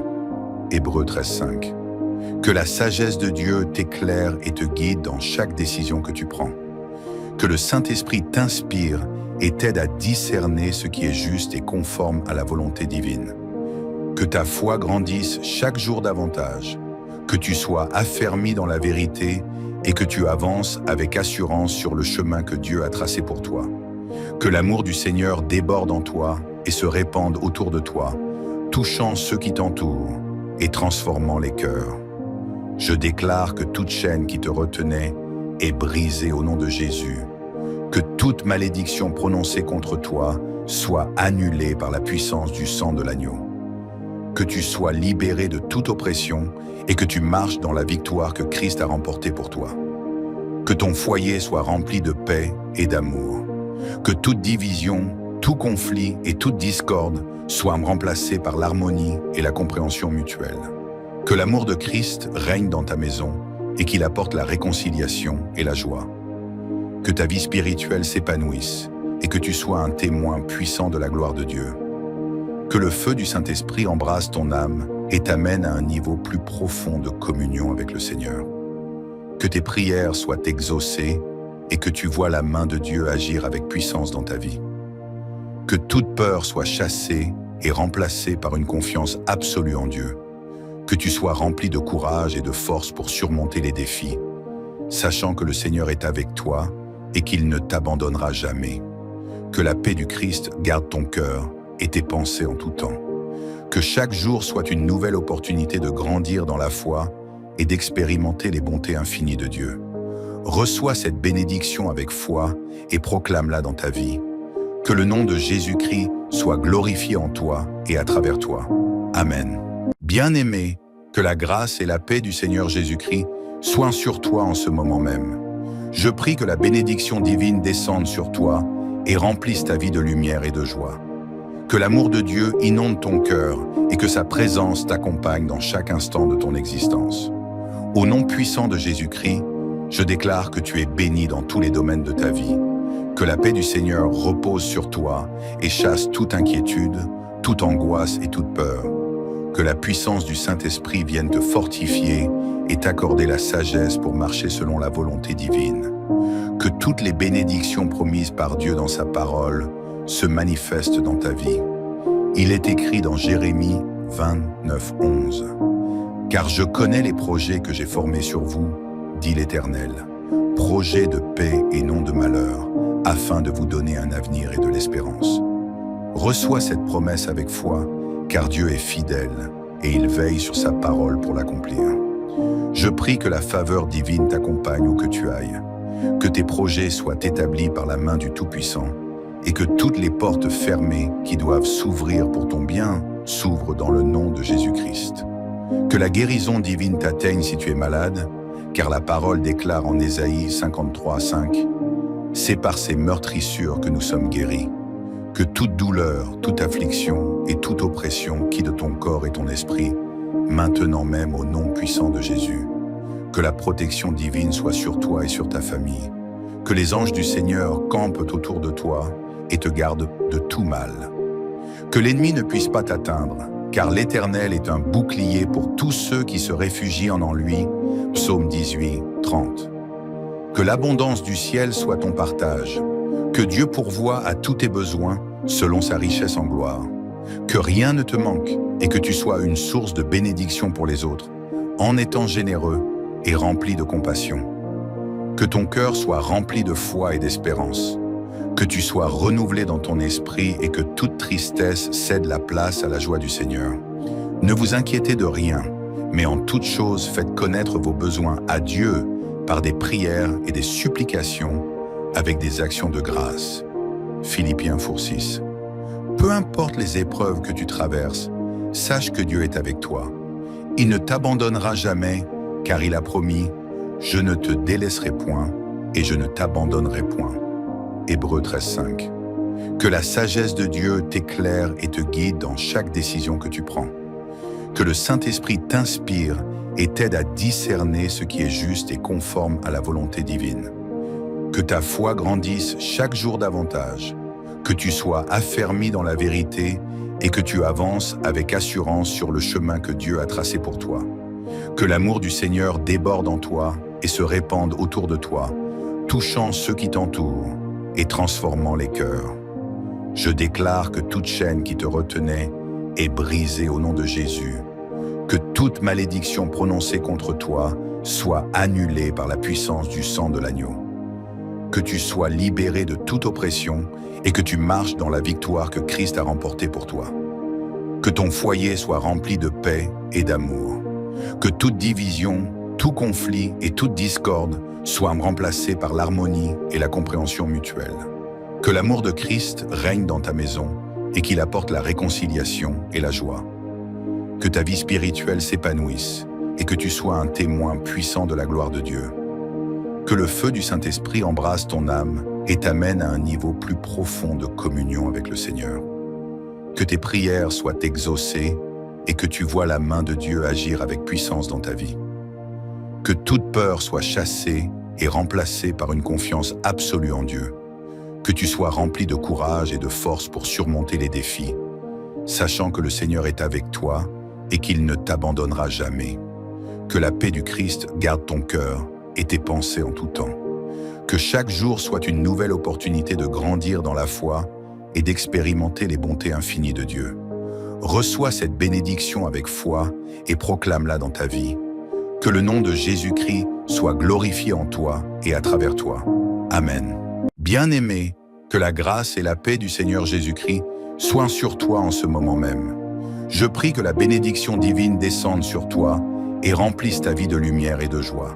Hébreux 13:5. Que la sagesse de Dieu t'éclaire et te guide dans chaque décision que tu prends. Que le Saint-Esprit t'inspire et t'aide à discerner ce qui est juste et conforme à la volonté divine. Que ta foi grandisse chaque jour davantage. Que tu sois affermi dans la vérité et que tu avances avec assurance sur le chemin que Dieu a tracé pour toi. Que l'amour du Seigneur déborde en toi et se répande autour de toi, touchant ceux qui t'entourent et transformant les cœurs. Je déclare que toute chaîne qui te retenait est brisée au nom de Jésus. Que toute malédiction prononcée contre toi soit annulée par la puissance du sang de l'agneau. Que tu sois libéré de toute oppression et que tu marches dans la victoire que Christ a remportée pour toi. Que ton foyer soit rempli de paix et d'amour. Que toute division, tout conflit et toute discorde soient remplacés par l'harmonie et la compréhension mutuelle. Que l'amour de Christ règne dans ta maison et qu'il apporte la réconciliation et la joie. Que ta vie spirituelle s'épanouisse et que tu sois un témoin puissant de la gloire de Dieu. Que le feu du Saint-Esprit embrasse ton âme et t'amène à un niveau plus profond de communion avec le Seigneur. Que tes prières soient exaucées et que tu vois la main de Dieu agir avec puissance dans ta vie. Que toute peur soit chassée et remplacée par une confiance absolue en Dieu. Que tu sois rempli de courage et de force pour surmonter les défis, sachant que le Seigneur est avec toi et qu'il ne t'abandonnera jamais. Que la paix du Christ garde ton cœur et tes pensées en tout temps. Que chaque jour soit une nouvelle opportunité de grandir dans la foi et d'expérimenter les bontés infinies de Dieu. Reçois cette bénédiction avec foi et proclame-la dans ta vie. Que le nom de Jésus-Christ soit glorifié en toi et à travers toi. Amen. Bien-aimé, que la grâce et la paix du Seigneur Jésus-Christ soient sur toi en ce moment même. Je prie que la bénédiction divine descende sur toi et remplisse ta vie de lumière et de joie. Que l'amour de Dieu inonde ton cœur et que sa présence t'accompagne dans chaque instant de ton existence. Au nom puissant de Jésus-Christ, je déclare que tu es béni dans tous les domaines de ta vie. Que la paix du Seigneur repose sur toi et chasse toute inquiétude, toute angoisse et toute peur. Que la puissance du Saint-Esprit vienne te fortifier et t'accorder la sagesse pour marcher selon la volonté divine. Que toutes les bénédictions promises par Dieu dans sa parole se manifestent dans ta vie. Il est écrit dans Jérémie 29:11. « Car je connais les projets que j'ai formés sur vous, dit l'Éternel, projets de paix et non de malheur, afin de vous donner un avenir et de l'espérance. » Reçois cette promesse avec foi, car Dieu est fidèle et il veille sur sa parole pour l'accomplir. Je prie que la faveur divine t'accompagne où que tu ailles, que tes projets soient établis par la main du Tout-Puissant et que toutes les portes fermées qui doivent s'ouvrir pour ton bien s'ouvrent dans le nom de Jésus-Christ. Que la guérison divine t'atteigne si tu es malade, car la parole déclare en Ésaïe 53:5 « C'est par ces meurtrissures que nous sommes guéris. » Que toute douleur, toute affliction et toute oppression quitte ton corps et ton esprit, maintenant même au nom puissant de Jésus. Que la protection divine soit sur toi et sur ta famille. Que les anges du Seigneur campent autour de toi et te gardent de tout mal. Que l'ennemi ne puisse pas t'atteindre, car l'Éternel est un bouclier pour tous ceux qui se réfugient en lui. Psaume 18:30. Que l'abondance du ciel soit ton partage. Que Dieu pourvoie à tous tes besoins selon sa richesse en gloire. Que rien ne te manque et que tu sois une source de bénédiction pour les autres, en étant généreux et rempli de compassion. Que ton cœur soit rempli de foi et d'espérance. Que tu sois renouvelé dans ton esprit et que toute tristesse cède la place à la joie du Seigneur. Ne vous inquiétez de rien, mais en toute chose faites connaître vos besoins à Dieu par des prières et des supplications avec des actions de grâce. Philippiens 4:6. Peu importe les épreuves que tu traverses, sache que Dieu est avec toi. Il ne t'abandonnera jamais, car il a promis « Je ne te délaisserai point et je ne t'abandonnerai point ». Hébreux 13:5. Que la sagesse de Dieu t'éclaire et te guide dans chaque décision que tu prends. Que le Saint-Esprit t'inspire et t'aide à discerner ce qui est juste et conforme à la volonté divine. Que ta foi grandisse chaque jour davantage, que tu sois affermi dans la vérité et que tu avances avec assurance sur le chemin que Dieu a tracé pour toi. Que l'amour du Seigneur déborde en toi et se répande autour de toi, touchant ceux qui t'entourent et transformant les cœurs. Je déclare que toute chaîne qui te retenait est brisée au nom de Jésus. Que toute malédiction prononcée contre toi soit annulée par la puissance du sang de l'agneau. Que tu sois libéré de toute oppression et que tu marches dans la victoire que Christ a remportée pour toi. Que ton foyer soit rempli de paix et d'amour. Que toute division, tout conflit et toute discorde soient remplacés par l'harmonie et la compréhension mutuelle. Que l'amour de Christ règne dans ta maison et qu'il apporte la réconciliation et la joie. Que ta vie spirituelle s'épanouisse et que tu sois un témoin puissant de la gloire de Dieu. Que le feu du Saint-Esprit embrasse ton âme et t'amène à un niveau plus profond de communion avec le Seigneur. Que tes prières soient exaucées et que tu vois la main de Dieu agir avec puissance dans ta vie. Que toute peur soit chassée et remplacée par une confiance absolue en Dieu. Que tu sois rempli de courage et de force pour surmonter les défis, sachant que le Seigneur est avec toi et qu'il ne t'abandonnera jamais. Que la paix du Christ garde ton cœur et tes pensées en tout temps. Que chaque jour soit une nouvelle opportunité de grandir dans la foi et d'expérimenter les bontés infinies de Dieu. Reçois cette bénédiction avec foi et proclame-la dans ta vie. Que le nom de Jésus-Christ soit glorifié en toi et à travers toi. Amen. Bien-aimé, que la grâce et la paix du Seigneur Jésus-Christ soient sur toi en ce moment même. Je prie que la bénédiction divine descende sur toi et remplisse ta vie de lumière et de joie.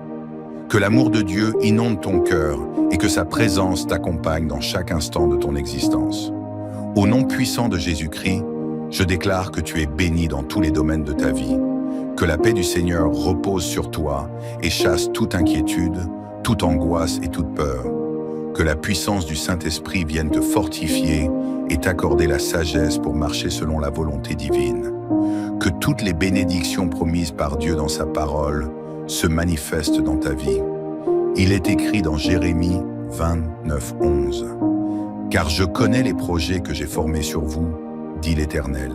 Que l'amour de Dieu inonde ton cœur et que sa présence t'accompagne dans chaque instant de ton existence. Au nom puissant de Jésus-Christ, je déclare que tu es béni dans tous les domaines de ta vie. Que la paix du Seigneur repose sur toi et chasse toute inquiétude, toute angoisse et toute peur. Que la puissance du Saint-Esprit vienne te fortifier et t'accorder la sagesse pour marcher selon la volonté divine. Que toutes les bénédictions promises par Dieu dans sa parole se manifestent dans ta vie. Il est écrit dans Jérémie 29:11. « Car je connais les projets que j'ai formés sur vous, dit l'Éternel,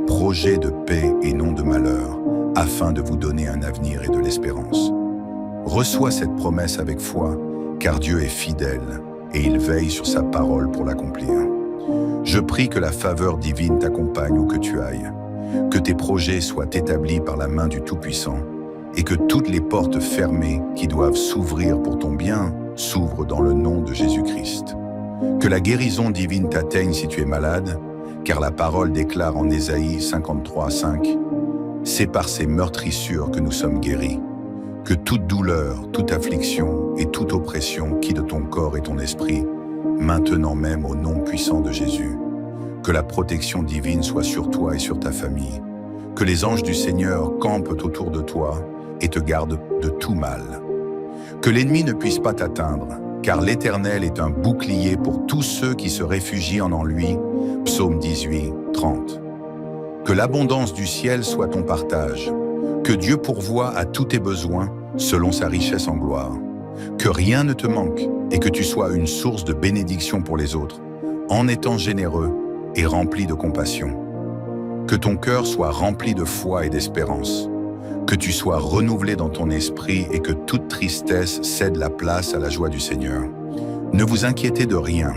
projets de paix et non de malheur, afin de vous donner un avenir et de l'espérance. » Reçois cette promesse avec foi, car Dieu est fidèle et il veille sur sa parole pour l'accomplir. Je prie que la faveur divine t'accompagne où que tu ailles, que tes projets soient établis par la main du Tout-Puissant et que toutes les portes fermées qui doivent s'ouvrir pour ton bien s'ouvrent dans le nom de Jésus-Christ. Que la guérison divine t'atteigne si tu es malade, car la parole déclare en Ésaïe 53:5 « C'est par ces meurtrissures que nous sommes guéris. » Que toute douleur, toute affliction et toute oppression quitte ton corps et ton esprit, maintenant même au nom puissant de Jésus. Que la protection divine soit sur toi et sur ta famille. Que les anges du Seigneur campent autour de toi et te gardent de tout mal. Que l'ennemi ne puisse pas t'atteindre, car l'Éternel est un bouclier pour tous ceux qui se réfugient en lui. Psaume 18:30. Que l'abondance du ciel soit ton partage. Que Dieu pourvoie à tous tes besoins selon sa richesse en gloire. Que rien ne te manque et que tu sois une source de bénédiction pour les autres, en étant généreux et rempli de compassion. Que ton cœur soit rempli de foi et d'espérance. Que tu sois renouvelé dans ton esprit et que toute tristesse cède la place à la joie du Seigneur. Ne vous inquiétez de rien,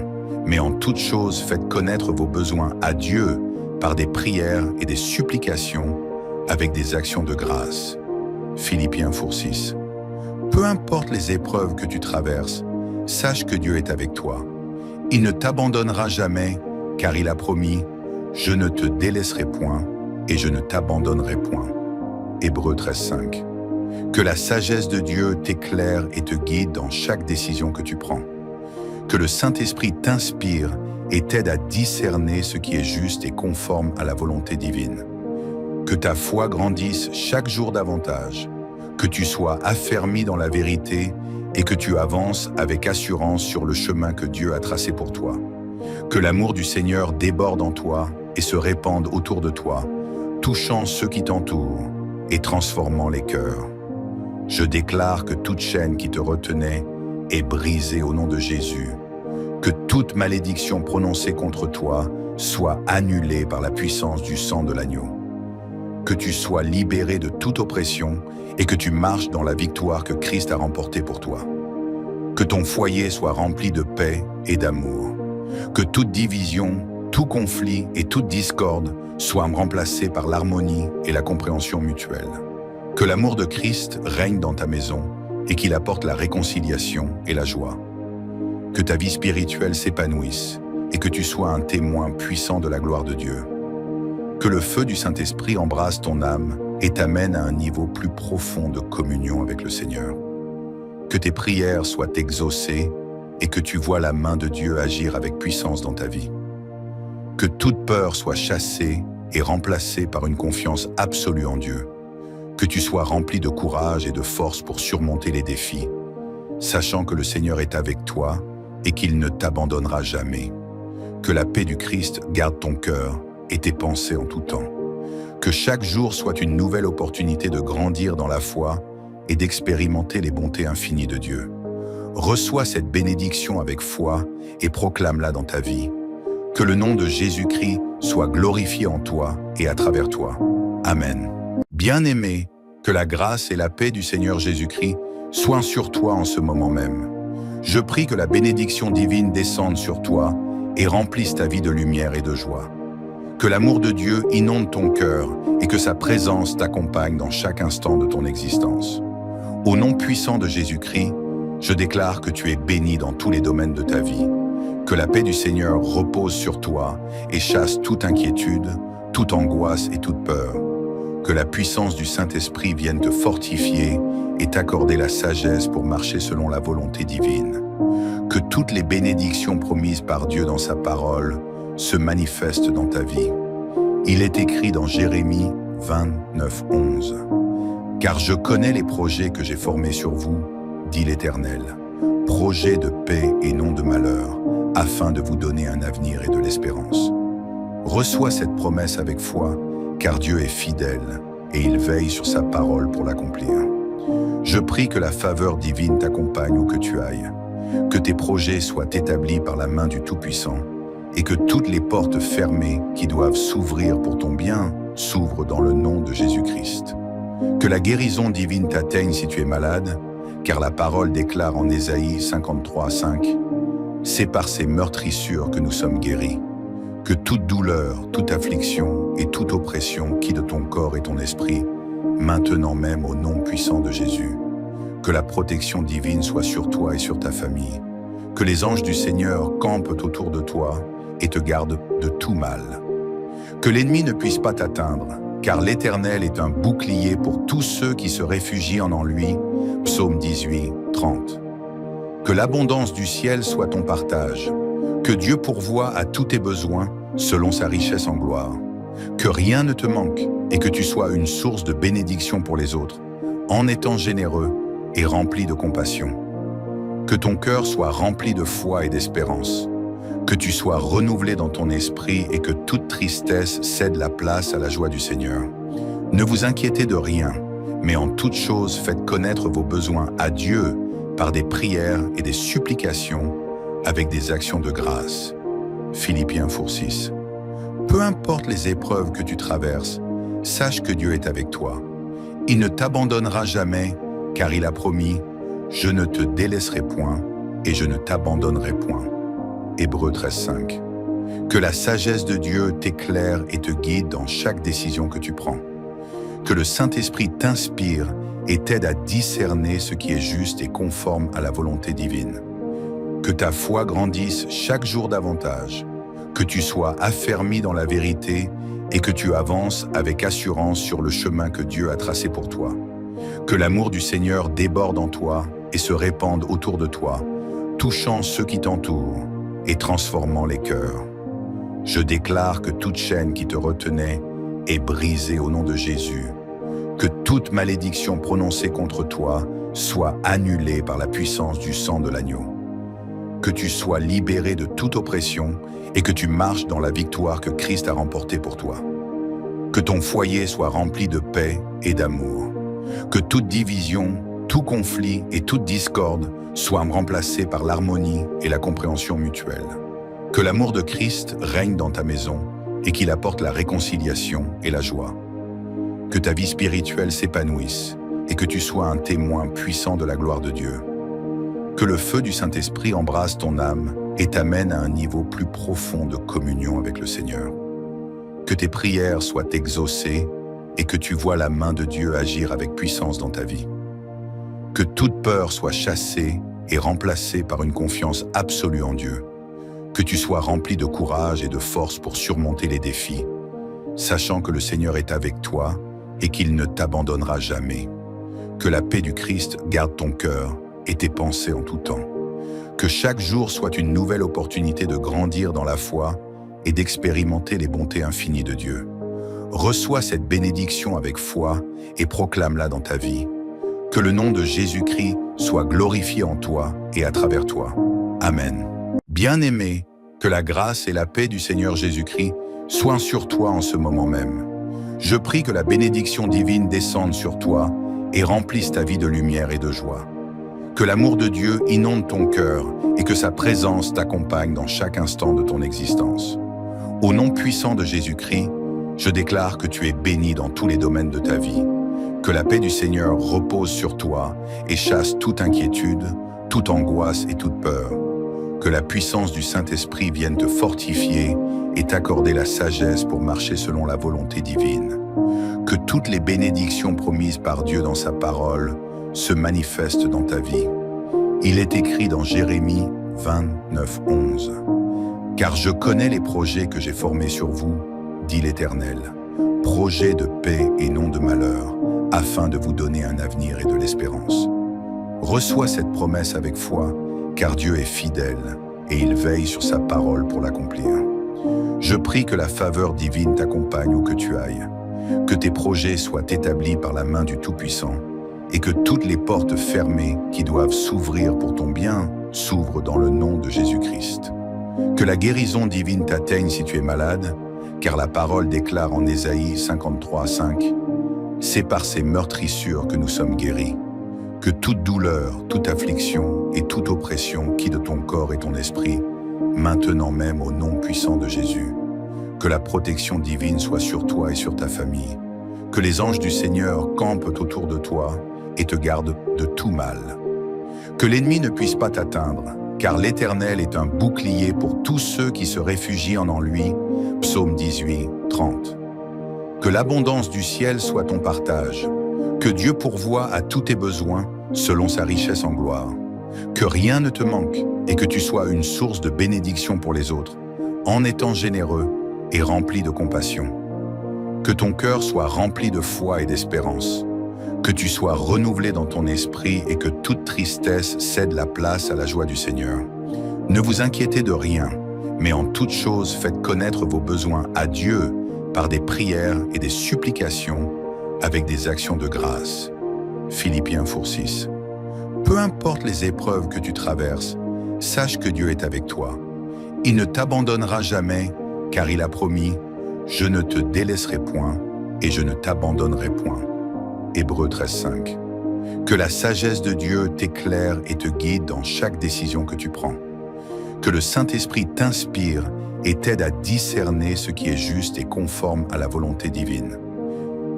mais en toute chose faites connaître vos besoins à Dieu par des prières et des supplications avec des actions de grâce. Philippiens 4:6. Peu importe les épreuves que tu traverses, sache que Dieu est avec toi. Il ne t'abandonnera jamais, car il a promis « Je ne te délaisserai point et je ne t'abandonnerai point ». Hébreux 13:5. Que la sagesse de Dieu t'éclaire et te guide dans chaque décision que tu prends. Que le Saint-Esprit t'inspire et t'aide à discerner ce qui est juste et conforme à la volonté divine. Que ta foi grandisse chaque jour davantage, que tu sois affermi dans la vérité et que tu avances avec assurance sur le chemin que Dieu a tracé pour toi. Que l'amour du Seigneur déborde en toi et se répande autour de toi, touchant ceux qui t'entourent et transformant les cœurs. Je déclare que toute chaîne qui te retenait est brisée au nom de Jésus. Que toute malédiction prononcée contre toi soit annulée par la puissance du sang de l'agneau. Que tu sois libéré de toute oppression et que tu marches dans la victoire que Christ a remportée pour toi. Que ton foyer soit rempli de paix et d'amour. Que toute division, tout conflit et toute discorde soient remplacés par l'harmonie et la compréhension mutuelle. Que l'amour de Christ règne dans ta maison et qu'il apporte la réconciliation et la joie. Que ta vie spirituelle s'épanouisse et que tu sois un témoin puissant de la gloire de Dieu. Que le feu du Saint-Esprit embrasse ton âme et t'amène à un niveau plus profond de communion avec le Seigneur. Que tes prières soient exaucées et que tu vois la main de Dieu agir avec puissance dans ta vie. Que toute peur soit chassée et remplacée par une confiance absolue en Dieu. Que tu sois rempli de courage et de force pour surmonter les défis, sachant que le Seigneur est avec toi et qu'il ne t'abandonnera jamais. Que la paix du Christ garde ton cœur et tes pensées en tout temps. Que chaque jour soit une nouvelle opportunité de grandir dans la foi et d'expérimenter les bontés infinies de Dieu. Reçois cette bénédiction avec foi et proclame-la dans ta vie. Que le nom de Jésus-Christ soit glorifié en toi et à travers toi. Amen. Bien-aimé, que la grâce et la paix du Seigneur Jésus-Christ soient sur toi en ce moment même. Je prie que la bénédiction divine descende sur toi et remplisse ta vie de lumière et de joie. Que l'amour de Dieu inonde ton cœur et que sa présence t'accompagne dans chaque instant de ton existence. Au nom puissant de Jésus-Christ, je déclare que tu es béni dans tous les domaines de ta vie. Que la paix du Seigneur repose sur toi et chasse toute inquiétude, toute angoisse et toute peur. Que la puissance du Saint-Esprit vienne te fortifier et t'accorder la sagesse pour marcher selon la volonté divine. Que toutes les bénédictions promises par Dieu dans sa parole se manifestent dans ta vie. Il est écrit dans Jérémie 29, 11. « Car je connais les projets que j'ai formés sur vous, dit l'Éternel, projets de paix et non de malheur, afin de vous donner un avenir et de l'espérance. » Reçois cette promesse avec foi, car Dieu est fidèle et il veille sur sa parole pour l'accomplir. Je prie que la faveur divine t'accompagne où que tu ailles, que tes projets soient établis par la main du Tout-Puissant et que toutes les portes fermées qui doivent s'ouvrir pour ton bien s'ouvrent dans le nom de Jésus-Christ. Que la guérison divine t'atteigne si tu es malade, car la parole déclare en Ésaïe 53, 5 « C'est par ces meurtrissures que nous sommes guéris. » Que toute douleur, toute affliction et toute oppression quitte ton corps et ton esprit, maintenant même au nom puissant de Jésus. Que la protection divine soit sur toi et sur ta famille. Que les anges du Seigneur campent autour de toi et te gardent de tout mal. Que l'ennemi ne puisse pas t'atteindre, car l'Éternel est un bouclier pour tous ceux qui se réfugient en lui. Psaume 18, 30. Que l'abondance du ciel soit ton partage. Que Dieu pourvoie à tous tes besoins selon sa richesse en gloire. Que rien ne te manque et que tu sois une source de bénédiction pour les autres, en étant généreux et rempli de compassion. Que ton cœur soit rempli de foi et d'espérance. Que tu sois renouvelé dans ton esprit et que toute tristesse cède la place à la joie du Seigneur. Ne vous inquiétez de rien, mais en toute chose faites connaître vos besoins à Dieu par des prières et des supplications avec des actions de grâce. Philippiens 4:6. Peu importe les épreuves que tu traverses, sache que Dieu est avec toi. Il ne t'abandonnera jamais, car il a promis « Je ne te délaisserai point et je ne t'abandonnerai point ». Hébreux 13:5. Que la sagesse de Dieu t'éclaire et te guide dans chaque décision que tu prends. Que le Saint-Esprit t'inspire et t'aide à discerner ce qui est juste et conforme à la volonté divine. Que ta foi grandisse chaque jour davantage, que tu sois affermi dans la vérité et que tu avances avec assurance sur le chemin que Dieu a tracé pour toi. Que l'amour du Seigneur déborde en toi et se répande autour de toi, touchant ceux qui t'entourent et transformant les cœurs. Je déclare que toute chaîne qui te retenait est brisée au nom de Jésus, que toute malédiction prononcée contre toi soit annulée par la puissance du sang de l'agneau, que tu sois libéré de toute oppression et que tu marches dans la victoire que Christ a remportée pour toi. Que ton foyer soit rempli de paix et d'amour, que toute division, tout conflit et toute discorde soient remplacés par l'harmonie et la compréhension mutuelle. Que l'amour de Christ règne dans ta maison et qu'il apporte la réconciliation et la joie. Que ta vie spirituelle s'épanouisse et que tu sois un témoin puissant de la gloire de Dieu. Que le feu du Saint-Esprit embrasse ton âme et t'amène à un niveau plus profond de communion avec le Seigneur. Que tes prières soient exaucées et que tu vois la main de Dieu agir avec puissance dans ta vie. Que toute peur soit chassée et remplacée par une confiance absolue en Dieu. Que tu sois rempli de courage et de force pour surmonter les défis, sachant que le Seigneur est avec toi et qu'il ne t'abandonnera jamais. Que la paix du Christ garde ton cœur et tes pensées en tout temps. Que chaque jour soit une nouvelle opportunité de grandir dans la foi et d'expérimenter les bontés infinies de Dieu. Reçois cette bénédiction avec foi et proclame-la dans ta vie. Que le nom de Jésus-Christ soit glorifié en toi et à travers toi. Amen. Bien-aimé, que la grâce et la paix du Seigneur Jésus-Christ soient sur toi en ce moment même. Je prie que la bénédiction divine descende sur toi et remplisse ta vie de lumière et de joie. Que l'amour de Dieu inonde ton cœur et que sa présence t'accompagne dans chaque instant de ton existence. Au nom puissant de Jésus-Christ, je déclare que tu es béni dans tous les domaines de ta vie. Que la paix du Seigneur repose sur toi et chasse toute inquiétude, toute angoisse et toute peur. Que la puissance du Saint-Esprit vienne te fortifier et t'accorder la sagesse pour marcher selon la volonté divine. Que toutes les bénédictions promises par Dieu dans sa parole se manifestent dans ta vie. Il est écrit dans Jérémie 29:11. « Car je connais les projets que j'ai formés sur vous, dit l'Éternel, projets de paix et non de malheur, afin de vous donner un avenir et de l'espérance. » Reçois cette promesse avec foi, car Dieu est fidèle et il veille sur sa parole pour l'accomplir. Je prie que la faveur divine t'accompagne où que tu ailles, que tes projets soient établis par la main du Tout-Puissant et que toutes les portes fermées qui doivent s'ouvrir pour ton bien s'ouvrent dans le nom de Jésus-Christ. Que la guérison divine t'atteigne si tu es malade, car la parole déclare en Ésaïe 53:5 « C'est par ces meurtrissures que nous sommes guéris. » Que toute douleur, toute affliction et toute oppression quitte ton corps et ton esprit, maintenant même au nom puissant de Jésus. Que la protection divine soit sur toi et sur ta famille. Que les anges du Seigneur campent autour de toi et te gardent de tout mal. Que l'ennemi ne puisse pas t'atteindre, car l'Éternel est un bouclier pour tous ceux qui se réfugient en lui. Psaume 18:30. Que l'abondance du ciel soit ton partage. Que Dieu pourvoie à tous tes besoins selon sa richesse en gloire. Que rien ne te manque et que tu sois une source de bénédiction pour les autres, en étant généreux et rempli de compassion. Que ton cœur soit rempli de foi et d'espérance. Que tu sois renouvelé dans ton esprit et que toute tristesse cède la place à la joie du Seigneur. Ne vous inquiétez de rien, mais en toute chose faites connaître vos besoins à Dieu par des prières et des supplications avec des actions de grâce. Philippiens 4:6. Peu importe les épreuves que tu traverses, sache que Dieu est avec toi. Il ne t'abandonnera jamais, car il a promis « Je ne te délaisserai point et je ne t'abandonnerai point ». Hébreux 13:5. Que la sagesse de Dieu t'éclaire et te guide dans chaque décision que tu prends. Que le Saint-Esprit t'inspire et t'aide à discerner ce qui est juste et conforme à la volonté divine.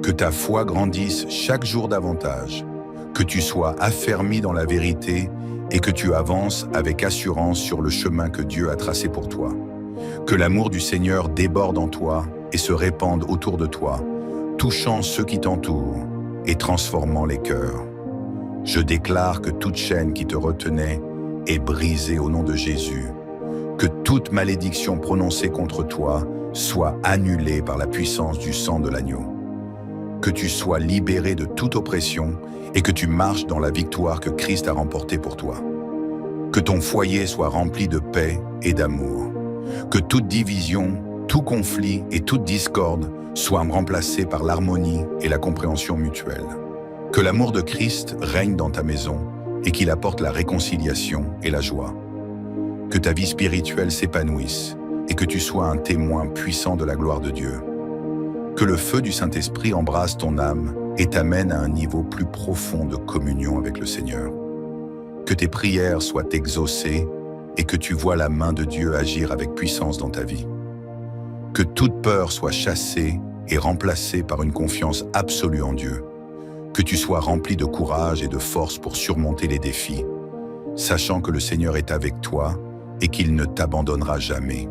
Que ta foi grandisse chaque jour davantage, que tu sois affermi dans la vérité et que tu avances avec assurance sur le chemin que Dieu a tracé pour toi. Que l'amour du Seigneur déborde en toi et se répande autour de toi, touchant ceux qui t'entourent et transformant les cœurs. Je déclare que toute chaîne qui te retenait est brisée au nom de Jésus. Que toute malédiction prononcée contre toi soit annulée par la puissance du sang de l'agneau. Que tu sois libéré de toute oppression et que tu marches dans la victoire que Christ a remportée pour toi. Que ton foyer soit rempli de paix et d'amour. Que toute division, tout conflit et toute discorde soient remplacés par l'harmonie et la compréhension mutuelle. Que l'amour de Christ règne dans ta maison et qu'il apporte la réconciliation et la joie. Que ta vie spirituelle s'épanouisse et que tu sois un témoin puissant de la gloire de Dieu. Que le feu du Saint-Esprit embrasse ton âme et t'amène à un niveau plus profond de communion avec le Seigneur. Que tes prières soient exaucées et que tu vois la main de Dieu agir avec puissance dans ta vie. Que toute peur soit chassée et remplacée par une confiance absolue en Dieu. Que tu sois rempli de courage et de force pour surmonter les défis, sachant que le Seigneur est avec toi et qu'il ne t'abandonnera jamais.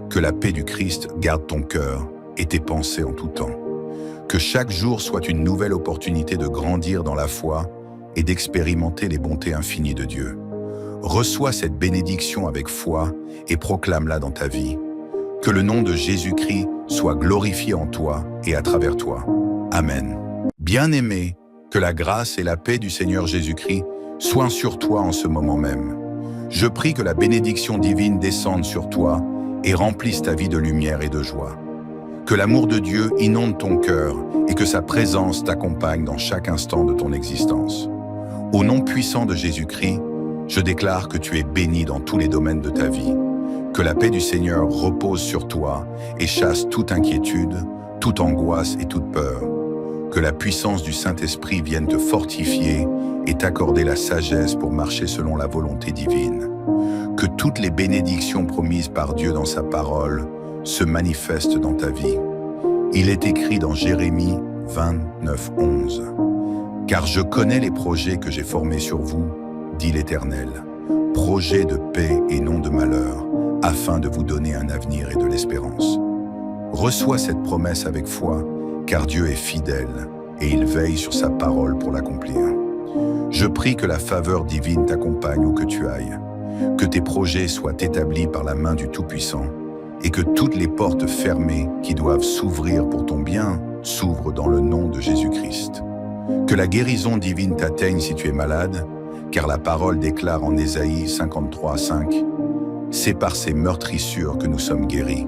Que la paix du Christ garde ton cœur et tes pensées en tout temps. Que chaque jour soit une nouvelle opportunité de grandir dans la foi et d'expérimenter les bontés infinies de Dieu. Reçois cette bénédiction avec foi et proclame-la dans ta vie. Que le nom de Jésus-Christ soit glorifié en toi et à travers toi. Amen. Bien-aimé, que la grâce et la paix du Seigneur Jésus-Christ soient sur toi en ce moment même. Je prie que la bénédiction divine descende sur toi et remplisse ta vie de lumière et de joie. Que l'amour de Dieu inonde ton cœur et que sa présence t'accompagne dans chaque instant de ton existence. Au nom puissant de Jésus-Christ, je déclare que tu es béni dans tous les domaines de ta vie. Que la paix du Seigneur repose sur toi et chasse toute inquiétude, toute angoisse et toute peur. Que la puissance du Saint-Esprit vienne te fortifier et t'accorder la sagesse pour marcher selon la volonté divine. Que toutes les bénédictions promises par Dieu dans sa parole se manifestent dans ta vie. Il est écrit dans Jérémie 29, 11. « Car je connais les projets que j'ai formés sur vous, dit l'Éternel, projets de paix et non de malheur, afin de vous donner un avenir et de l'espérance. » Reçois cette promesse avec foi, car Dieu est fidèle et il veille sur sa parole pour l'accomplir. Je prie que la faveur divine t'accompagne où que tu ailles, que tes projets soient établis par la main du Tout-Puissant et que toutes les portes fermées qui doivent s'ouvrir pour ton bien s'ouvrent dans le nom de Jésus-Christ. Que la guérison divine t'atteigne si tu es malade, car la parole déclare en Ésaïe 53, 5 « C'est par ces meurtrissures que nous sommes guéris. »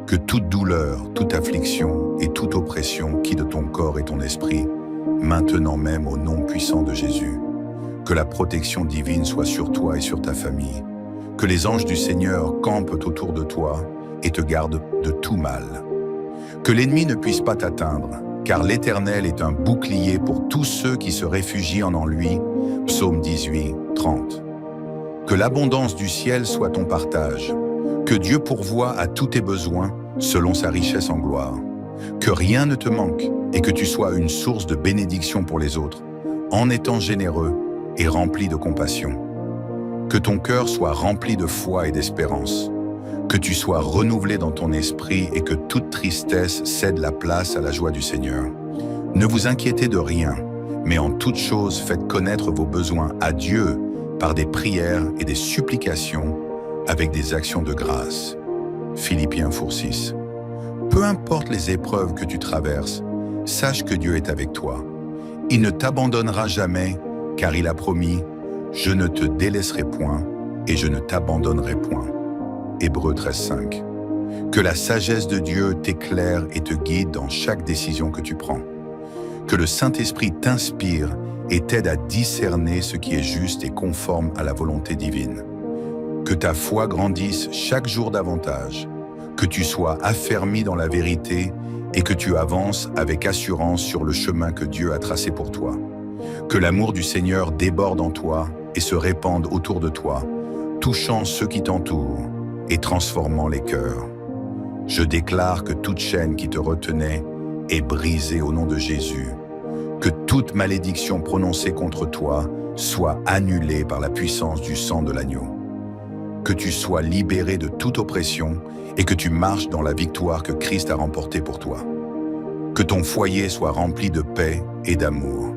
Que toute douleur, toute affliction et toute oppression quitte ton corps et ton esprit, maintenant même au nom puissant de Jésus. Que la protection divine soit sur toi et sur ta famille. Que les anges du Seigneur campent autour de toi et te gardent de tout mal. Que l'ennemi ne puisse pas t'atteindre, car l'Éternel est un bouclier pour tous ceux qui se réfugient en lui. Psaume 18, 30. Que l'abondance du ciel soit ton partage. Que Dieu pourvoie à tous tes besoins selon sa richesse en gloire. Que rien ne te manque et que tu sois une source de bénédiction pour les autres, en étant généreux et rempli de compassion. Que ton cœur soit rempli de foi et d'espérance. Que tu sois renouvelé dans ton esprit et que toute tristesse cède la place à la joie du Seigneur. Ne vous inquiétez de rien, mais en toute chose faites connaître vos besoins à Dieu par des prières et des supplications avec des actions de grâce. Philippiens 4:6. Peu importe les épreuves que tu traverses, sache que Dieu est avec toi. Il ne t'abandonnera jamais, car il a promis « Je ne te délaisserai point et je ne t'abandonnerai point ». Hébreux 13:5. Que la sagesse de Dieu t'éclaire et te guide dans chaque décision que tu prends. Que le Saint-Esprit t'inspire et t'aide à discerner ce qui est juste et conforme à la volonté divine. Que ta foi grandisse chaque jour davantage, que tu sois affermi dans la vérité et que tu avances avec assurance sur le chemin que Dieu a tracé pour toi. Que l'amour du Seigneur déborde en toi et se répande autour de toi, touchant ceux qui t'entourent et transformant les cœurs. Je déclare que toute chaîne qui te retenait est brisée au nom de Jésus. Que toute malédiction prononcée contre toi soit annulée par la puissance du sang de l'agneau. Que tu sois libéré de toute oppression et que tu marches dans la victoire que Christ a remportée pour toi. Que ton foyer soit rempli de paix et d'amour.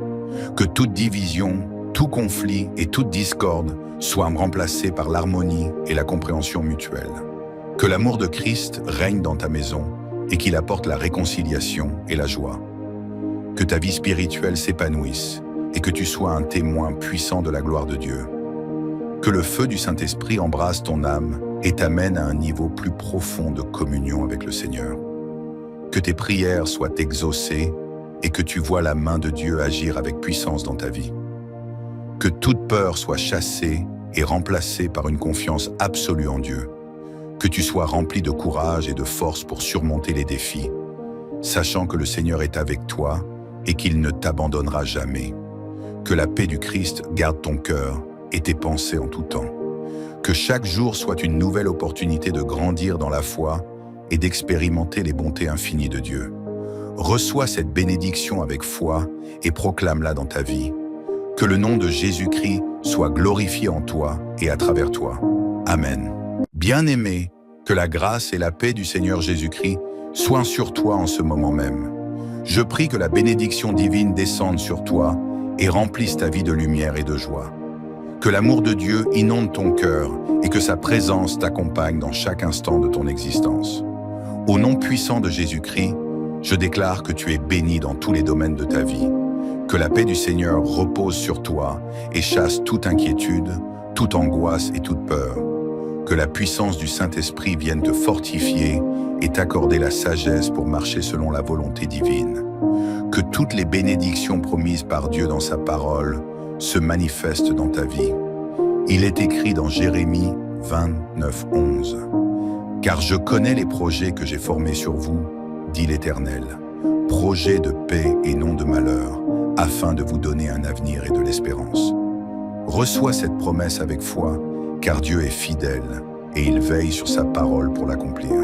Que toute division, tout conflit et toute discorde soient remplacés par l'harmonie et la compréhension mutuelle. Que l'amour de Christ règne dans ta maison et qu'il apporte la réconciliation et la joie. Que ta vie spirituelle s'épanouisse et que tu sois un témoin puissant de la gloire de Dieu. Que le feu du Saint-Esprit embrasse ton âme et t'amène à un niveau plus profond de communion avec le Seigneur. Que tes prières soient exaucées et que tu vois la main de Dieu agir avec puissance dans ta vie. Que toute peur soit chassée et remplacée par une confiance absolue en Dieu. Que tu sois rempli de courage et de force pour surmonter les défis, sachant que le Seigneur est avec toi et qu'il ne t'abandonnera jamais. Que la paix du Christ garde ton cœur et tes pensées en tout temps. Que chaque jour soit une nouvelle opportunité de grandir dans la foi et d'expérimenter les bontés infinies de Dieu. Reçois cette bénédiction avec foi et proclame-la dans ta vie. Que le nom de Jésus-Christ soit glorifié en toi et à travers toi. Amen. Bien-aimé, que la grâce et la paix du Seigneur Jésus-Christ soient sur toi en ce moment même. Je prie que la bénédiction divine descende sur toi et remplisse ta vie de lumière et de joie. Que l'amour de Dieu inonde ton cœur et que sa présence t'accompagne dans chaque instant de ton existence. Au nom puissant de Jésus-Christ, je déclare que tu es béni dans tous les domaines de ta vie. Que la paix du Seigneur repose sur toi et chasse toute inquiétude, toute angoisse et toute peur. Que la puissance du Saint-Esprit vienne te fortifier et t'accorder la sagesse pour marcher selon la volonté divine. Que toutes les bénédictions promises par Dieu dans sa parole se manifestent dans ta vie. Il est écrit dans Jérémie 29, 11. « Car je connais les projets que j'ai formés sur vous, dit l'Éternel, projets de paix et non de malheur, afin de vous donner un avenir et de l'espérance. » Reçois cette promesse avec foi, car Dieu est fidèle et il veille sur sa parole pour l'accomplir.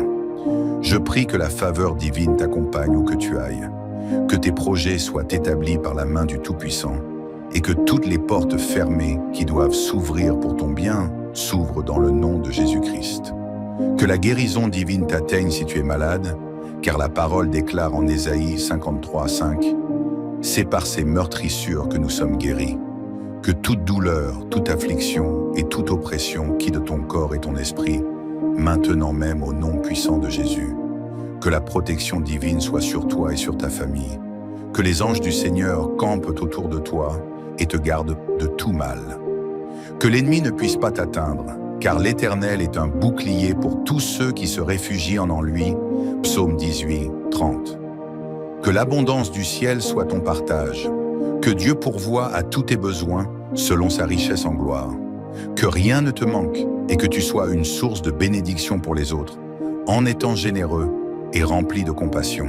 Je prie que la faveur divine t'accompagne où que tu ailles, que tes projets soient établis par la main du Tout-Puissant et que toutes les portes fermées qui doivent s'ouvrir pour ton bien s'ouvrent dans le nom de Jésus-Christ. Que la guérison divine t'atteigne si tu es malade, car la parole déclare en Ésaïe 53, 5 « C'est par ces meurtrissures que nous sommes guéris. » Que toute douleur, toute affliction et toute oppression quitte ton corps et ton esprit, maintenant même au nom puissant de Jésus. Que la protection divine soit sur toi et sur ta famille. Que les anges du Seigneur campent autour de toi et te gardent de tout mal. Que l'ennemi ne puisse pas t'atteindre, car l'Éternel est un bouclier pour tous ceux qui se réfugient en lui. Psaume 18, 30. Que l'abondance du ciel soit ton partage. Que Dieu pourvoie à tous tes besoins selon sa richesse en gloire. Que rien ne te manque et que tu sois une source de bénédiction pour les autres, en étant généreux et rempli de compassion.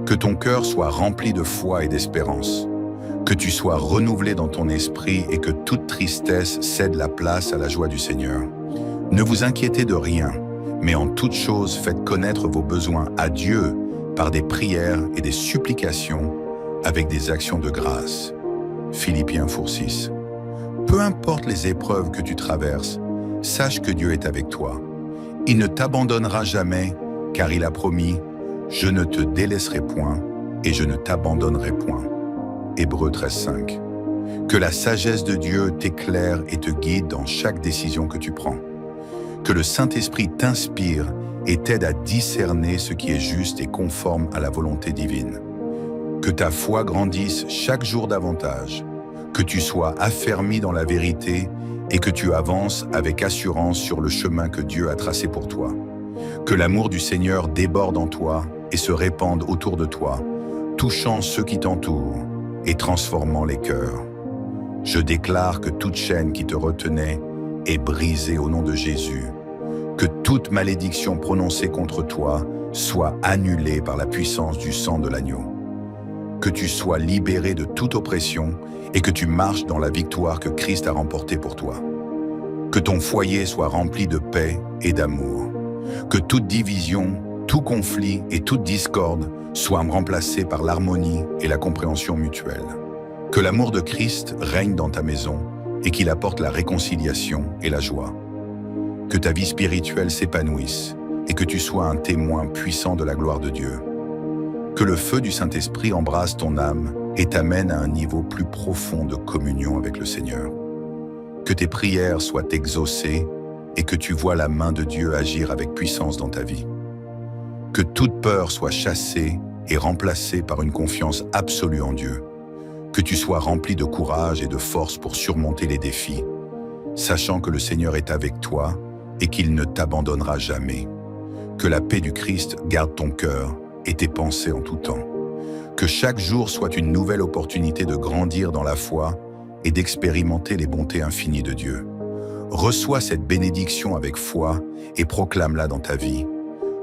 Que ton cœur soit rempli de foi et d'espérance. Que tu sois renouvelé dans ton esprit et que toute tristesse cède la place à la joie du Seigneur. Ne vous inquiétez de rien, mais en toute chose faites connaître vos besoins à Dieu par des prières et des supplications avec des actions de grâce. Philippiens 4:6. Peu importe les épreuves que tu traverses, sache que Dieu est avec toi. Il ne t'abandonnera jamais, car il a promis « Je ne te délaisserai point et je ne t'abandonnerai point ». Hébreux 13:5. Que la sagesse de Dieu t'éclaire et te guide dans chaque décision que tu prends. Que le Saint-Esprit t'inspire et t'aide à discerner ce qui est juste et conforme à la volonté divine. Que ta foi grandisse chaque jour davantage, que tu sois affermi dans la vérité et que tu avances avec assurance sur le chemin que Dieu a tracé pour toi. Que l'amour du Seigneur déborde en toi et se répande autour de toi, touchant ceux qui t'entourent et transformant les cœurs. Je déclare que toute chaîne qui te retenait est brisée au nom de Jésus. Que toute malédiction prononcée contre toi soit annulée par la puissance du sang de l'agneau. Que tu sois libéré de toute oppression et que tu marches dans la victoire que Christ a remportée pour toi. Que ton foyer soit rempli de paix et d'amour. Que toute division, tout conflit et toute discorde soient remplacés par l'harmonie et la compréhension mutuelle. Que l'amour de Christ règne dans ta maison et qu'il apporte la réconciliation et la joie. Que ta vie spirituelle s'épanouisse et que tu sois un témoin puissant de la gloire de Dieu. Que le feu du Saint-Esprit embrasse ton âme et t'amène à un niveau plus profond de communion avec le Seigneur. Que tes prières soient exaucées et que tu vois la main de Dieu agir avec puissance dans ta vie. Que toute peur soit chassée et remplacée par une confiance absolue en Dieu. Que tu sois rempli de courage et de force pour surmonter les défis, sachant que le Seigneur est avec toi et qu'il ne t'abandonnera jamais. Que la paix du Christ garde ton cœur et tes pensées en tout temps. Que chaque jour soit une nouvelle opportunité de grandir dans la foi et d'expérimenter les bontés infinies de Dieu. Reçois cette bénédiction avec foi et proclame-la dans ta vie.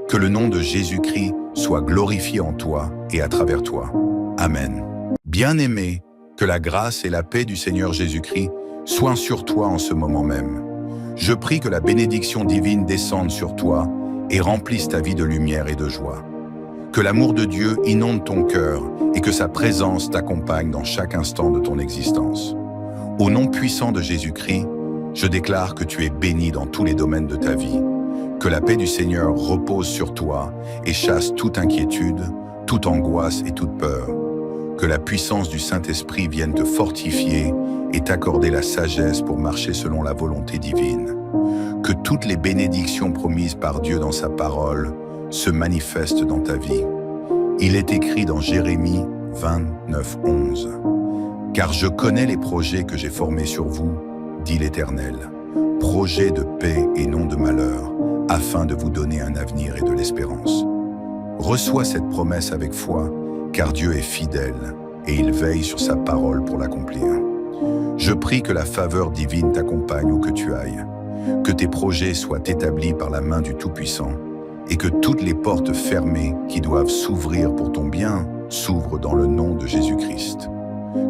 Que le nom de Jésus-Christ soit glorifié en toi et à travers toi. Amen. Bien-aimé, que la grâce et la paix du Seigneur Jésus-Christ soient sur toi en ce moment même. Je prie que la bénédiction divine descende sur toi et remplisse ta vie de lumière et de joie. Que l'amour de Dieu inonde ton cœur et que sa présence t'accompagne dans chaque instant de ton existence. Au nom puissant de Jésus-Christ, je déclare que tu es béni dans tous les domaines de ta vie. Que la paix du Seigneur repose sur toi et chasse toute inquiétude, toute angoisse et toute peur. Que la puissance du Saint-Esprit vienne te fortifier et t'accorder la sagesse pour marcher selon la volonté divine. Que toutes les bénédictions promises par Dieu dans sa parole se manifestent dans ta vie. Il est écrit dans Jérémie 29:11. « Car je connais les projets que j'ai formés sur vous, dit l'Éternel, projets de paix et non de malheur, afin de vous donner un avenir et de l'espérance. » Reçois cette promesse avec foi, car Dieu est fidèle et il veille sur sa parole pour l'accomplir. Je prie que la faveur divine t'accompagne où que tu ailles, que tes projets soient établis par la main du Tout-Puissant et que toutes les portes fermées qui doivent s'ouvrir pour ton bien s'ouvrent dans le nom de Jésus-Christ.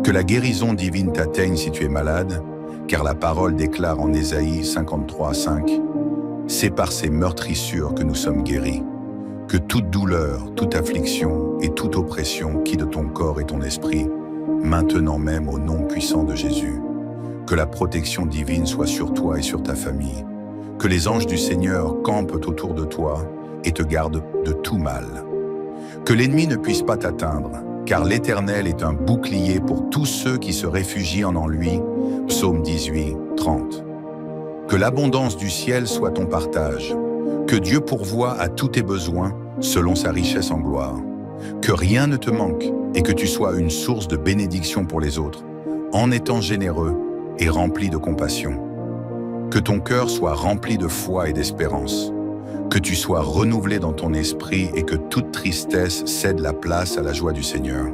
Que la guérison divine t'atteigne si tu es malade, car la parole déclare en Ésaïe 53:5 « C'est par ces meurtrissures que nous sommes guéris. » Que toute douleur, toute affliction et toute oppression quitte ton corps et ton esprit, maintenant même au nom puissant de Jésus. Que la protection divine soit sur toi et sur ta famille. Que les anges du Seigneur campent autour de toi et te gardent de tout mal. Que l'ennemi ne puisse pas t'atteindre, car l'Éternel est un bouclier pour tous ceux qui se réfugient en lui. Psaume 18:30. Que l'abondance du ciel soit ton partage. Que Dieu pourvoie à tous tes besoins selon sa richesse en gloire. Que rien ne te manque et que tu sois une source de bénédiction pour les autres, en étant généreux et rempli de compassion. Que ton cœur soit rempli de foi et d'espérance. Que tu sois renouvelé dans ton esprit et que toute tristesse cède la place à la joie du Seigneur.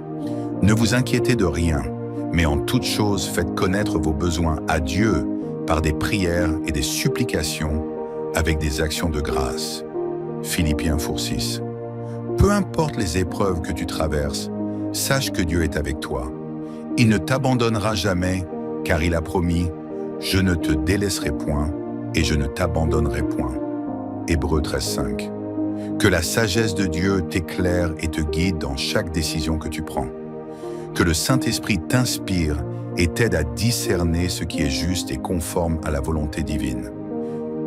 Ne vous inquiétez de rien, mais en toute chose faites connaître vos besoins à Dieu par des prières et des supplications avec des actions de grâce. Philippiens 4:6. Peu importe les épreuves que tu traverses, sache que Dieu est avec toi. Il ne t'abandonnera jamais, car il a promis « Je ne te délaisserai point et je ne t'abandonnerai point ». Hébreux 13:5. Que la sagesse de Dieu t'éclaire et te guide dans chaque décision que tu prends. Que le Saint-Esprit t'inspire et t'aide à discerner ce qui est juste et conforme à la volonté divine.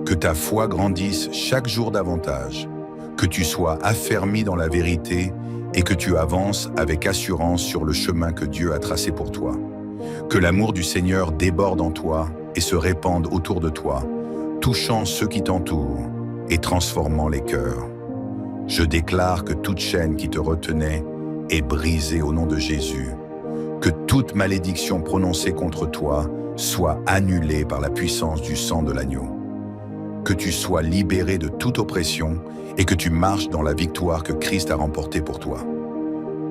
Que ta foi grandisse chaque jour davantage, que tu sois affermi dans la vérité et que tu avances avec assurance sur le chemin que Dieu a tracé pour toi. Que l'amour du Seigneur déborde en toi et se répande autour de toi, touchant ceux qui t'entourent et transformant les cœurs. Je déclare que toute chaîne qui te retenait est brisée au nom de Jésus. Que toute malédiction prononcée contre toi soit annulée par la puissance du sang de l'agneau. Que tu sois libéré de toute oppression et que tu marches dans la victoire que Christ a remportée pour toi.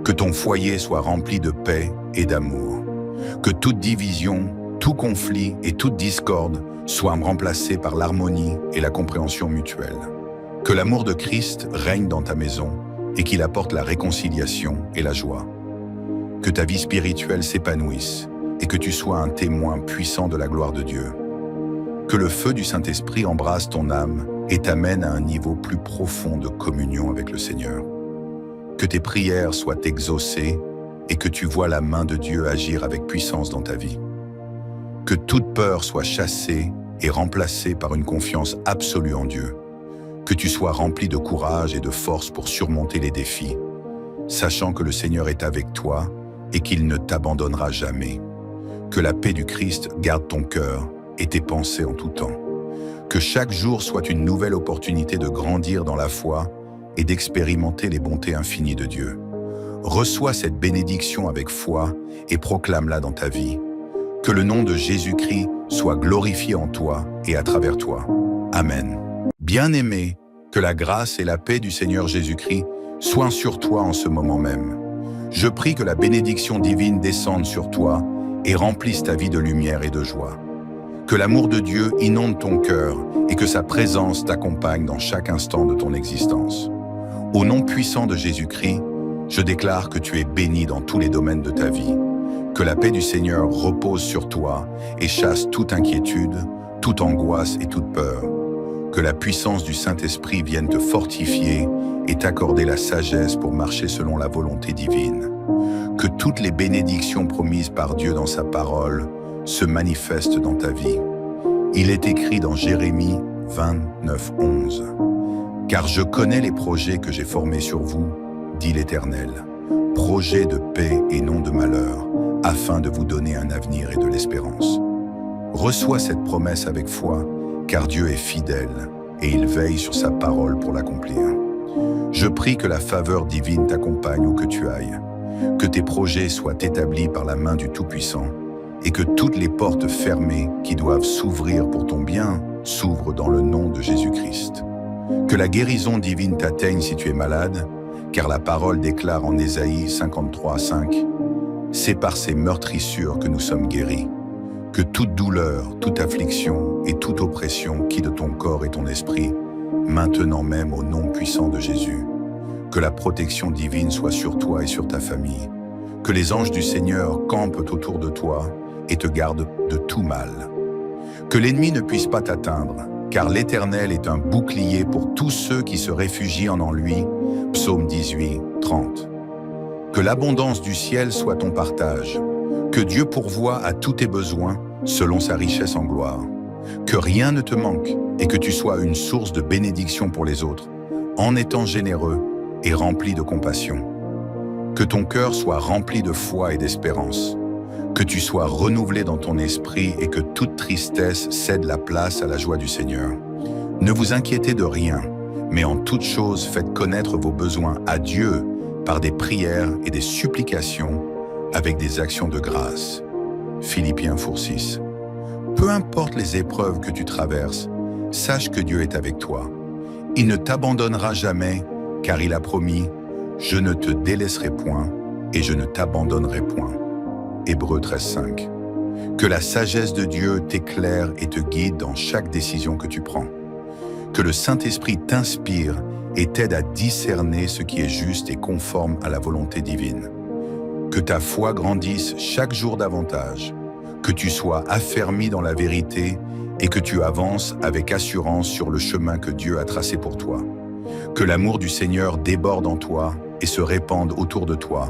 Que ton foyer soit rempli de paix et d'amour. Que toute division, tout conflit et toute discorde soient remplacés par l'harmonie et la compréhension mutuelle. Que l'amour de Christ règne dans ta maison et qu'il apporte la réconciliation et la joie. Que ta vie spirituelle s'épanouisse et que tu sois un témoin puissant de la gloire de Dieu. Que le feu du Saint-Esprit embrasse ton âme et t'amène à un niveau plus profond de communion avec le Seigneur. Que tes prières soient exaucées et que tu vois la main de Dieu agir avec puissance dans ta vie. Que toute peur soit chassée et remplacée par une confiance absolue en Dieu. Que tu sois rempli de courage et de force pour surmonter les défis, sachant que le Seigneur est avec toi et qu'il ne t'abandonnera jamais. Que la paix du Christ garde ton cœur et tes pensées en tout temps. Que chaque jour soit une nouvelle opportunité de grandir dans la foi et d'expérimenter les bontés infinies de Dieu. Reçois cette bénédiction avec foi et proclame-la dans ta vie. Que le nom de Jésus-Christ soit glorifié en toi et à travers toi. Amen. Bien-aimé, que la grâce et la paix du Seigneur Jésus-Christ soient sur toi en ce moment même. Je prie que la bénédiction divine descende sur toi et remplisse ta vie de lumière et de joie. Que l'amour de Dieu inonde ton cœur et que sa présence t'accompagne dans chaque instant de ton existence. Au nom puissant de Jésus-Christ, je déclare que tu es béni dans tous les domaines de ta vie. Que la paix du Seigneur repose sur toi et chasse toute inquiétude, toute angoisse et toute peur. Que la puissance du Saint-Esprit vienne te fortifier et t'accorder la sagesse pour marcher selon la volonté divine. Que toutes les bénédictions promises par Dieu dans sa parole se manifestent dans ta vie. Il est écrit dans Jérémie 29, 11. « Car je connais les projets que j'ai formés sur vous, dit l'Éternel, projets de paix et non de malheur, afin de vous donner un avenir et de l'espérance. » Reçois cette promesse avec foi, car Dieu est fidèle et il veille sur sa parole pour l'accomplir. Je prie que la faveur divine t'accompagne où que tu ailles, que tes projets soient établis par la main du Tout-Puissant et que toutes les portes fermées qui doivent s'ouvrir pour ton bien s'ouvrent dans le nom de Jésus-Christ. Que la guérison divine t'atteigne si tu es malade, car la parole déclare en Ésaïe 53, 5 « C'est par ces meurtrissures que nous sommes guéris. » Que toute douleur, toute affliction et toute oppression quitte ton corps et ton esprit, maintenant même au nom puissant de Jésus. Que la protection divine soit sur toi et sur ta famille. Que les anges du Seigneur campent autour de toi et te gardent de tout mal. Que l'ennemi ne puisse pas t'atteindre, car l'Éternel est un bouclier pour tous ceux qui se réfugient en lui. Psaume 18, 30. Que l'abondance du ciel soit ton partage. Que Dieu pourvoie à tous tes besoins selon sa richesse en gloire. Que rien ne te manque et que tu sois une source de bénédiction pour les autres, en étant généreux et rempli de compassion. Que ton cœur soit rempli de foi et d'espérance. Que tu sois renouvelé dans ton esprit et que toute tristesse cède la place à la joie du Seigneur. Ne vous inquiétez de rien, mais en toute chose faites connaître vos besoins à Dieu par des prières et des supplications avec des actions de grâce. Philippiens 4:6. Peu importe les épreuves que tu traverses, sache que Dieu est avec toi. Il ne t'abandonnera jamais, car il a promis « Je ne te délaisserai point et je ne t'abandonnerai point ». Hébreux 13:5. Que la sagesse de Dieu t'éclaire et te guide dans chaque décision que tu prends. Que le Saint-Esprit t'inspire et t'aide à discerner ce qui est juste et conforme à la volonté divine. Que ta foi grandisse chaque jour davantage, que tu sois affermi dans la vérité et que tu avances avec assurance sur le chemin que Dieu a tracé pour toi. Que l'amour du Seigneur déborde en toi et se répande autour de toi,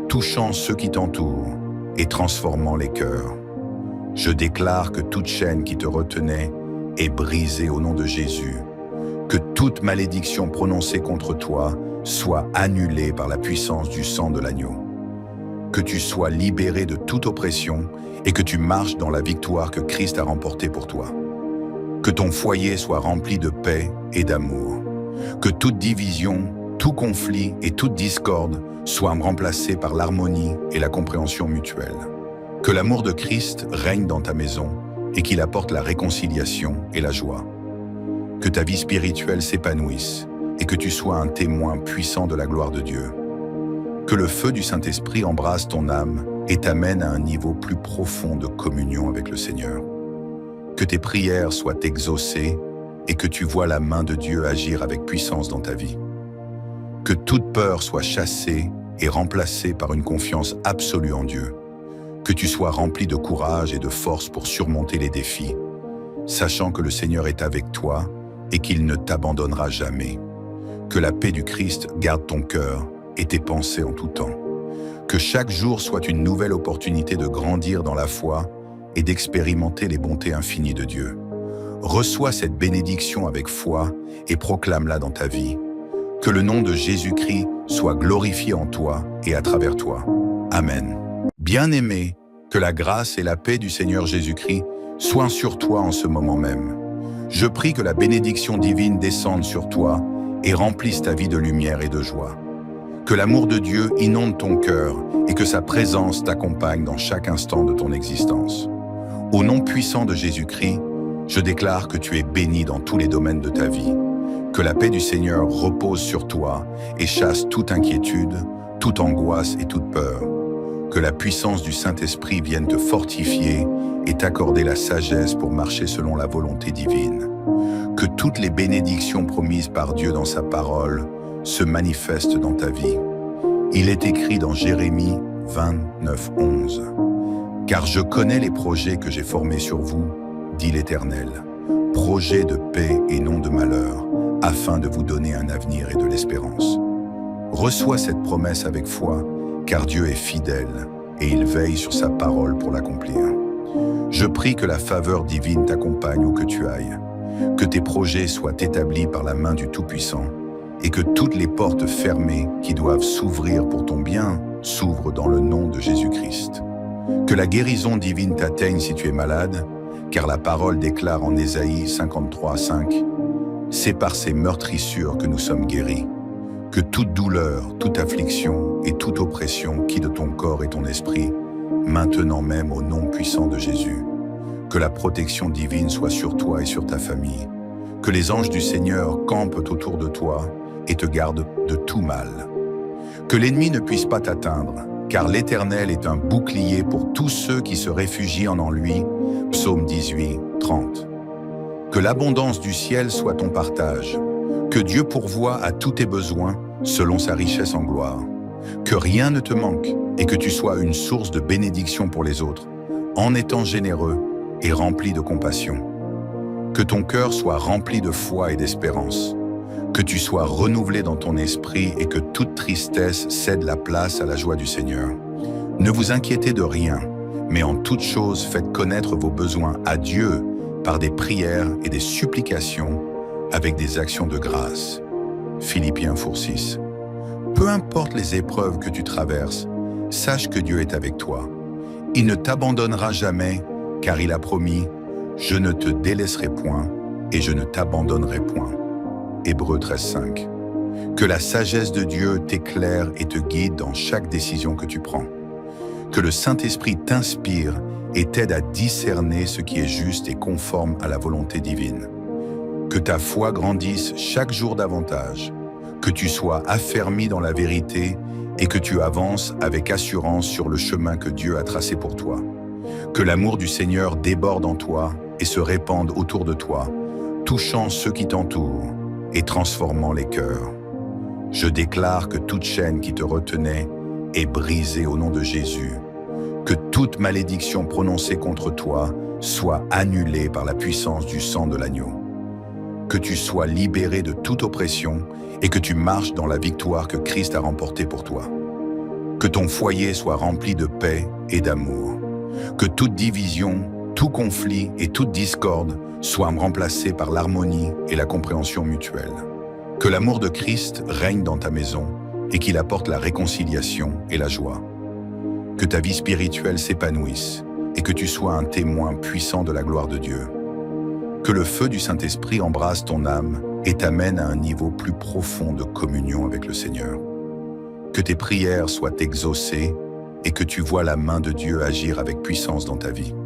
touchant ceux qui t'entourent et transformant les cœurs. Je déclare que toute chaîne qui te retenait est brisée au nom de Jésus. Que toute malédiction prononcée contre toi soit annulée par la puissance du sang de l'agneau. Que tu sois libéré de toute oppression et que tu marches dans la victoire que Christ a remportée pour toi. Que ton foyer soit rempli de paix et d'amour. Que toute division, tout conflit et toute discorde soient remplacés par l'harmonie et la compréhension mutuelle. Que l'amour de Christ règne dans ta maison et qu'il apporte la réconciliation et la joie. Que ta vie spirituelle s'épanouisse et que tu sois un témoin puissant de la gloire de Dieu. Que le feu du Saint-Esprit embrasse ton âme et t'amène à un niveau plus profond de communion avec le Seigneur. Que tes prières soient exaucées et que tu vois la main de Dieu agir avec puissance dans ta vie. Que toute peur soit chassée et remplacée par une confiance absolue en Dieu. Que tu sois rempli de courage et de force pour surmonter les défis, sachant que le Seigneur est avec toi et qu'il ne t'abandonnera jamais. Que la paix du Christ garde ton cœur et tes pensées en tout temps. Que chaque jour soit une nouvelle opportunité de grandir dans la foi et d'expérimenter les bontés infinies de Dieu. Reçois cette bénédiction avec foi et proclame-la dans ta vie. Que le nom de Jésus-Christ soit glorifié en toi et à travers toi. Amen. Bien-aimé, que la grâce et la paix du Seigneur Jésus-Christ soient sur toi en ce moment même. Je prie que la bénédiction divine descende sur toi et remplisse ta vie de lumière et de joie. Que l'amour de Dieu inonde ton cœur et que sa présence t'accompagne dans chaque instant de ton existence. Au nom puissant de Jésus-Christ, je déclare que tu es béni dans tous les domaines de ta vie. Que la paix du Seigneur repose sur toi et chasse toute inquiétude, toute angoisse et toute peur. Que la puissance du Saint-Esprit vienne te fortifier et t'accorder la sagesse pour marcher selon la volonté divine. Que toutes les bénédictions promises par Dieu dans sa parole se manifestent dans ta vie. Il est écrit dans Jérémie 29, 11. « Car je connais les projets que j'ai formés sur vous, dit l'Éternel, projets de paix et non de malheur, afin de vous donner un avenir et de l'espérance. » Reçois cette promesse avec foi, car Dieu est fidèle et il veille sur sa parole pour l'accomplir. Je prie que la faveur divine t'accompagne où que tu ailles, que tes projets soient établis par la main du Tout-Puissant et que toutes les portes fermées qui doivent s'ouvrir pour ton bien s'ouvrent dans le nom de Jésus-Christ. Que la guérison divine t'atteigne si tu es malade, car la parole déclare en Ésaïe 53, 5 « C'est par ces meurtrissures que nous sommes guéris. » Que toute douleur, toute affliction et toute oppression quitte ton corps et ton esprit, maintenant même au nom puissant de Jésus. Que la protection divine soit sur toi et sur ta famille. Que les anges du Seigneur campent autour de toi et te gardent de tout mal. Que l'ennemi ne puisse pas t'atteindre, car l'Éternel est un bouclier pour tous ceux qui se réfugient en lui. Psaume 18, 30. Que l'abondance du ciel soit ton partage. Que Dieu pourvoie à tous tes besoins selon sa richesse en gloire. Que rien ne te manque et que tu sois une source de bénédiction pour les autres, en étant généreux et rempli de compassion. Que ton cœur soit rempli de foi et d'espérance. Que tu sois renouvelé dans ton esprit et que toute tristesse cède la place à la joie du Seigneur. Ne vous inquiétez de rien, mais en toute chose faites connaître vos besoins à Dieu par des prières et des supplications avec des actions de grâce. Philippiens 4:6. Peu importe les épreuves que tu traverses, sache que Dieu est avec toi. Il ne t'abandonnera jamais, car il a promis « Je ne te délaisserai point et je ne t'abandonnerai point ». Hébreux 13:5. Que la sagesse de Dieu t'éclaire et te guide dans chaque décision que tu prends. Que le Saint-Esprit t'inspire et t'aide à discerner ce qui est juste et conforme à la volonté divine. Que ta foi grandisse chaque jour davantage, que tu sois affermi dans la vérité et que tu avances avec assurance sur le chemin que Dieu a tracé pour toi. Que l'amour du Seigneur déborde en toi et se répande autour de toi, touchant ceux qui t'entourent et transformant les cœurs. Je déclare que toute chaîne qui te retenait est brisée au nom de Jésus. Que toute malédiction prononcée contre toi soit annulée par la puissance du sang de l'agneau. Que tu sois libéré de toute oppression et que tu marches dans la victoire que Christ a remportée pour toi. Que ton foyer soit rempli de paix et d'amour. Que toute division, tout conflit et toute discorde soient remplacés par l'harmonie et la compréhension mutuelle. Que l'amour de Christ règne dans ta maison et qu'il apporte la réconciliation et la joie. Que ta vie spirituelle s'épanouisse et que tu sois un témoin puissant de la gloire de Dieu. Que le feu du Saint-Esprit embrasse ton âme et t'amène à un niveau plus profond de communion avec le Seigneur. Que tes prières soient exaucées et que tu vois la main de Dieu agir avec puissance dans ta vie.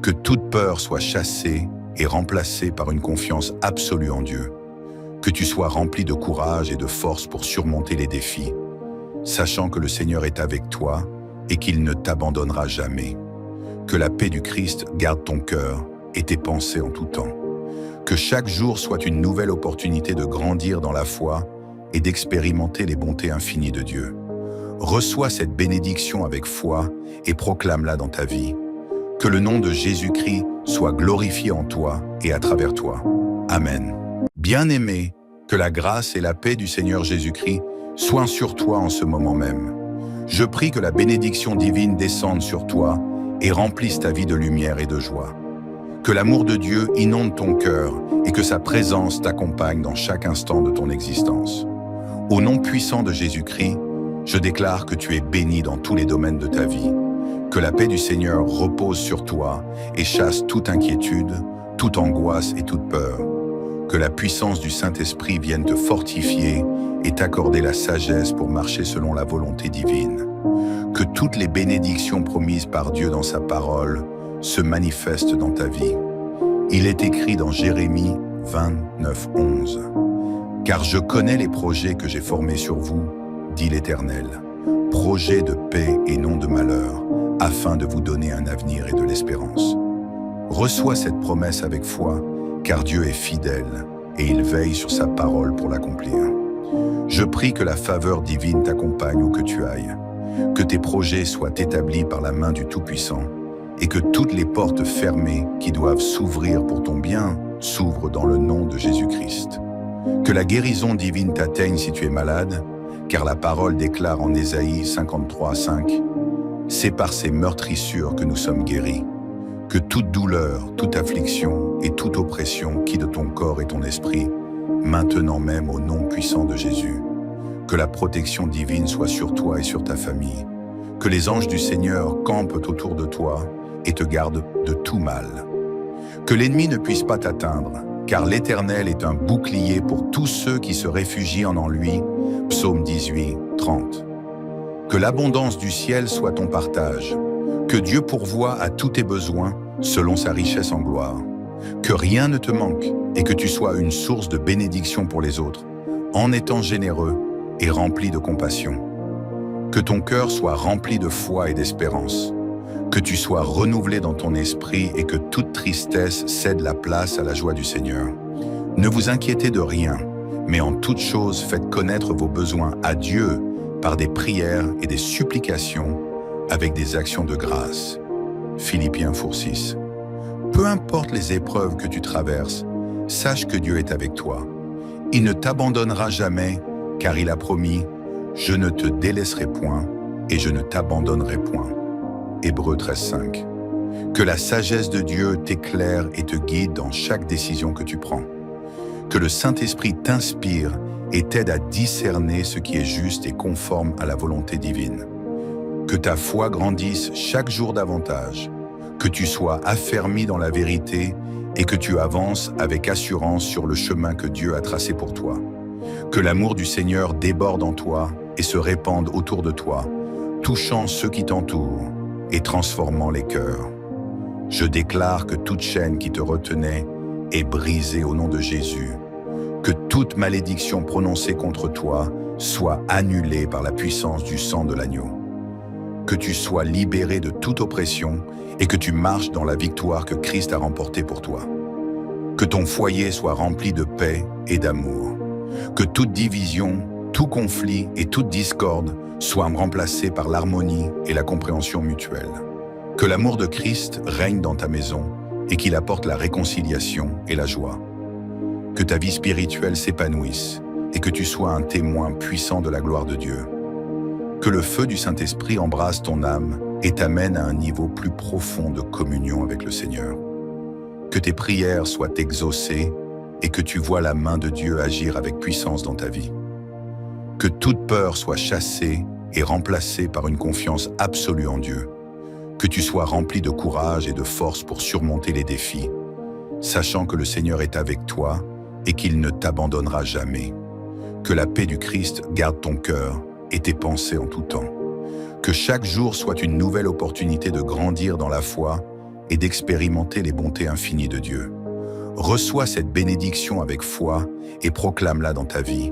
Que toute peur soit chassée et remplacée par une confiance absolue en Dieu. Que tu sois rempli de courage et de force pour surmonter les défis, sachant que le Seigneur est avec toi et qu'il ne t'abandonnera jamais. Que la paix du Christ garde ton cœur et tes pensées en tout temps. Que chaque jour soit une nouvelle opportunité de grandir dans la foi et d'expérimenter les bontés infinies de Dieu. Reçois cette bénédiction avec foi et proclame-la dans ta vie. Que le nom de Jésus-Christ soit glorifié en toi et à travers toi. Amen. Bien-aimé, que la grâce et la paix du Seigneur Jésus-Christ soient sur toi en ce moment même. Je prie que la bénédiction divine descende sur toi et remplisse ta vie de lumière et de joie. Que l'amour de Dieu inonde ton cœur et que sa présence t'accompagne dans chaque instant de ton existence. Au nom puissant de Jésus-Christ, je déclare que tu es béni dans tous les domaines de ta vie. Que la paix du Seigneur repose sur toi et chasse toute inquiétude, toute angoisse et toute peur. Que la puissance du Saint-Esprit vienne te fortifier et t'accorder la sagesse pour marcher selon la volonté divine. Que toutes les bénédictions promises par Dieu dans sa parole se manifeste dans ta vie. Il est écrit dans Jérémie 29, 11. « Car je connais les projets que j'ai formés sur vous, dit l'Éternel, projets de paix et non de malheur, afin de vous donner un avenir et de l'espérance. » Reçois cette promesse avec foi, car Dieu est fidèle et il veille sur sa parole pour l'accomplir. Je prie que la faveur divine t'accompagne où que tu ailles, que tes projets soient établis par la main du Tout-Puissant et que toutes les portes fermées qui doivent s'ouvrir pour ton bien s'ouvrent dans le nom de Jésus-Christ. Que la guérison divine t'atteigne si tu es malade, car la parole déclare en Ésaïe 53, 5 « C'est par ces meurtrissures que nous sommes guéris. Que toute douleur, toute affliction et toute oppression quitte ton corps et ton esprit, maintenant même au nom puissant de Jésus. Que la protection divine soit sur toi et sur ta famille. Que les anges du Seigneur campent autour de toi et te gardent de tout mal. Que l'ennemi ne puisse pas t'atteindre, car l'Éternel est un bouclier pour tous ceux qui se réfugient en lui. Psaume 18, 30. Que l'abondance du ciel soit ton partage. Que Dieu pourvoie à tous tes besoins selon sa richesse en gloire. Que rien ne te manque et que tu sois une source de bénédiction pour les autres, en étant généreux et rempli de compassion. Que ton cœur soit rempli de foi et d'espérance. Que tu sois renouvelé dans ton esprit et que toute tristesse cède la place à la joie du Seigneur. Ne vous inquiétez de rien, mais en toute chose faites connaître vos besoins à Dieu par des prières et des supplications avec des actions de grâce. Philippiens 4:6. Peu importe les épreuves que tu traverses, sache que Dieu est avec toi. Il ne t'abandonnera jamais, car il a promis « Je ne te délaisserai point et je ne t'abandonnerai point ». Hébreux 13:5. Que la sagesse de Dieu t'éclaire et te guide dans chaque décision que tu prends. Que le Saint-Esprit t'inspire et t'aide à discerner ce qui est juste et conforme à la volonté divine. Que ta foi grandisse chaque jour davantage, que tu sois affermi dans la vérité et que tu avances avec assurance sur le chemin que Dieu a tracé pour toi. Que l'amour du Seigneur déborde en toi et se répande autour de toi, touchant ceux qui t'entourent et transformant les cœurs. Je déclare que toute chaîne qui te retenait est brisée au nom de Jésus. Que toute malédiction prononcée contre toi soit annulée par la puissance du sang de l'agneau. Que tu sois libéré de toute oppression et que tu marches dans la victoire que Christ a remportée pour toi. Que ton foyer soit rempli de paix et d'amour. Que toute division, tout conflit et toute discorde soient remplacés par l'harmonie et la compréhension mutuelle. Que l'amour de Christ règne dans ta maison et qu'il apporte la réconciliation et la joie. Que ta vie spirituelle s'épanouisse et que tu sois un témoin puissant de la gloire de Dieu. Que le feu du Saint-Esprit embrasse ton âme et t'amène à un niveau plus profond de communion avec le Seigneur. Que tes prières soient exaucées et que tu vois la main de Dieu agir avec puissance dans ta vie. Que toute peur soit chassée et remplacée par une confiance absolue en Dieu. Que tu sois rempli de courage et de force pour surmonter les défis, sachant que le Seigneur est avec toi et qu'il ne t'abandonnera jamais. Que la paix du Christ garde ton cœur et tes pensées en tout temps. Que chaque jour soit une nouvelle opportunité de grandir dans la foi et d'expérimenter les bontés infinies de Dieu. Reçois cette bénédiction avec foi et proclame-la dans ta vie.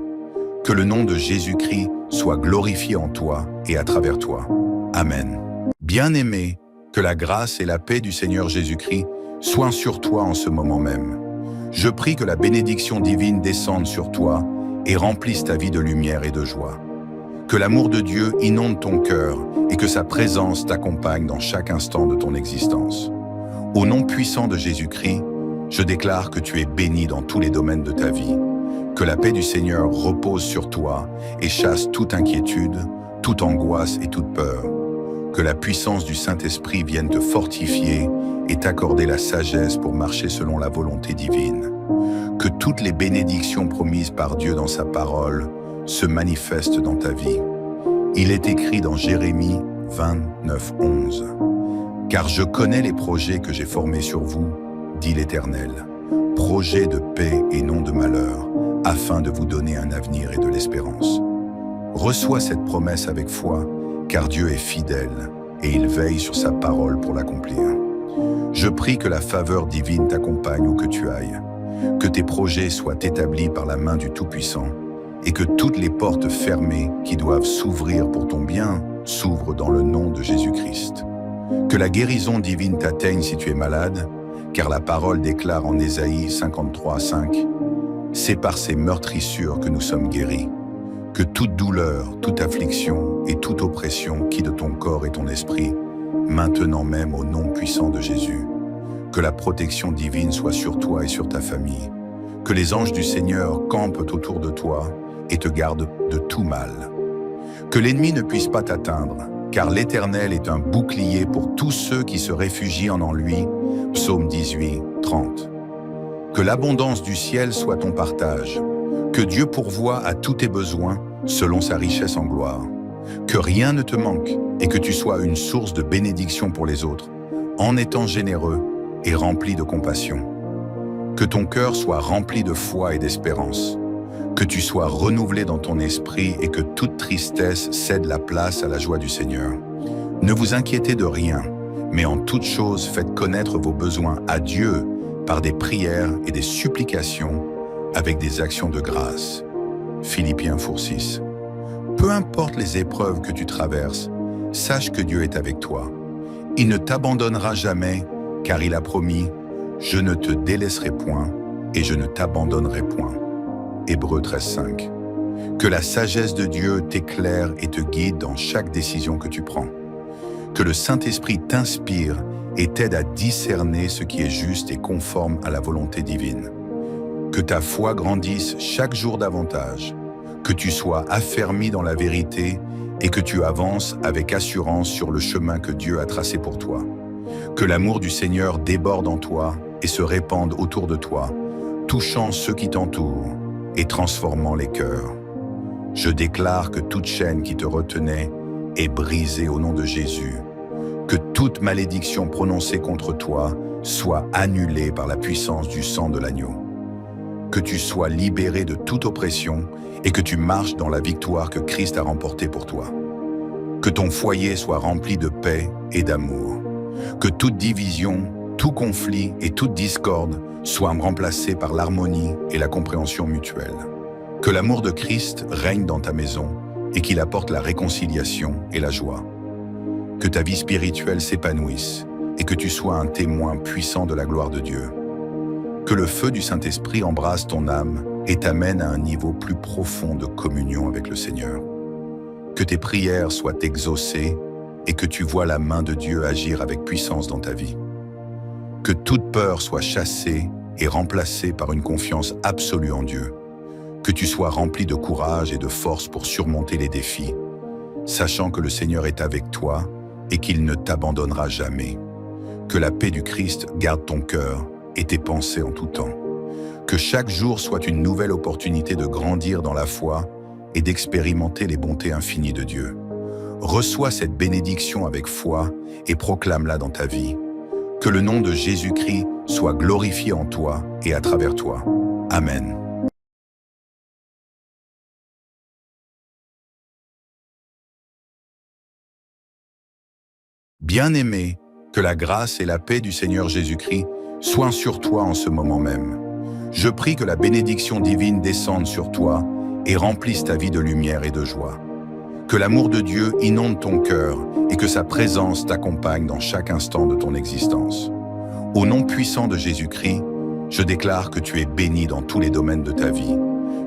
Que le nom de Jésus-Christ soit glorifié en toi et à travers toi. Amen. Bien-aimé, que la grâce et la paix du Seigneur Jésus-Christ soient sur toi en ce moment même. Je prie que la bénédiction divine descende sur toi et remplisse ta vie de lumière et de joie. Que l'amour de Dieu inonde ton cœur et que sa présence t'accompagne dans chaque instant de ton existence. Au nom puissant de Jésus-Christ, je déclare que tu es béni dans tous les domaines de ta vie. Que la paix du Seigneur repose sur toi et chasse toute inquiétude, toute angoisse et toute peur. Que la puissance du Saint-Esprit vienne te fortifier et t'accorder la sagesse pour marcher selon la volonté divine. Que toutes les bénédictions promises par Dieu dans sa parole se manifestent dans ta vie. Il est écrit dans Jérémie 29, 11. « Car je connais les projets que j'ai formés sur vous, dit l'Éternel, projets de paix et non de malheur, afin de vous donner un avenir et de l'espérance. » Reçois cette promesse avec foi, car Dieu est fidèle et il veille sur sa parole pour l'accomplir. Je prie que la faveur divine t'accompagne où que tu ailles, que tes projets soient établis par la main du Tout-Puissant et que toutes les portes fermées qui doivent s'ouvrir pour ton bien s'ouvrent dans le nom de Jésus-Christ. Que la guérison divine t'atteigne si tu es malade, car la parole déclare en Ésaïe 53:5 « C'est par ces meurtrissures que nous sommes guéris. Que toute douleur, toute affliction et toute oppression quitte ton corps et ton esprit, maintenant même au nom puissant de Jésus. Que la protection divine soit sur toi et sur ta famille. Que les anges du Seigneur campent autour de toi et te gardent de tout mal. Que l'ennemi ne puisse pas t'atteindre, car l'Éternel est un bouclier pour tous ceux qui se réfugient en lui. » Psaume 18:30. Que l'abondance du ciel soit ton partage. Que Dieu pourvoie à tous tes besoins selon sa richesse en gloire. Que rien ne te manque et que tu sois une source de bénédiction pour les autres, en étant généreux et rempli de compassion. Que ton cœur soit rempli de foi et d'espérance. Que tu sois renouvelé dans ton esprit et que toute tristesse cède la place à la joie du Seigneur. Ne vous inquiétez de rien, mais en toute chose faites connaître vos besoins à Dieu par des prières et des supplications avec des actions de grâce. Philippiens 4:6. Peu importe les épreuves que tu traverses, sache que Dieu est avec toi. Il ne t'abandonnera jamais, car il a promis « Je ne te délaisserai point et je ne t'abandonnerai point ». Hébreux 13:5. Que la sagesse de Dieu t'éclaire et te guide dans chaque décision que tu prends. Que le Saint-Esprit t'inspire et t'aide à discerner ce qui est juste et conforme à la volonté divine. Que ta foi grandisse chaque jour davantage, que tu sois affermi dans la vérité et que tu avances avec assurance sur le chemin que Dieu a tracé pour toi. Que l'amour du Seigneur déborde en toi et se répande autour de toi, touchant ceux qui t'entourent et transformant les cœurs. Je déclare que toute chaîne qui te retenait est brisée au nom de Jésus. Que toute malédiction prononcée contre toi soit annulée par la puissance du sang de l'agneau. Que tu sois libéré de toute oppression et que tu marches dans la victoire que Christ a remportée pour toi. Que ton foyer soit rempli de paix et d'amour. Que toute division, tout conflit et toute discorde soient remplacés par l'harmonie et la compréhension mutuelle. Que l'amour de Christ règne dans ta maison et qu'il apporte la réconciliation et la joie. Que ta vie spirituelle s'épanouisse et que tu sois un témoin puissant de la gloire de Dieu. Que le feu du Saint-Esprit embrasse ton âme et t'amène à un niveau plus profond de communion avec le Seigneur. Que tes prières soient exaucées et que tu vois la main de Dieu agir avec puissance dans ta vie. Que toute peur soit chassée et remplacée par une confiance absolue en Dieu. Que tu sois rempli de courage et de force pour surmonter les défis, sachant que le Seigneur est avec toi et qu'il ne t'abandonnera jamais. Que la paix du Christ garde ton cœur et tes pensées en tout temps. Que chaque jour soit une nouvelle opportunité de grandir dans la foi et d'expérimenter les bontés infinies de Dieu. Reçois cette bénédiction avec foi et proclame-la dans ta vie. Que le nom de Jésus-Christ soit glorifié en toi et à travers toi. Amen. Bien-aimé, que la grâce et la paix du Seigneur Jésus-Christ soient sur toi en ce moment même. Je prie que la bénédiction divine descende sur toi et remplisse ta vie de lumière et de joie. Que l'amour de Dieu inonde ton cœur et que sa présence t'accompagne dans chaque instant de ton existence. Au nom puissant de Jésus-Christ, je déclare que tu es béni dans tous les domaines de ta vie.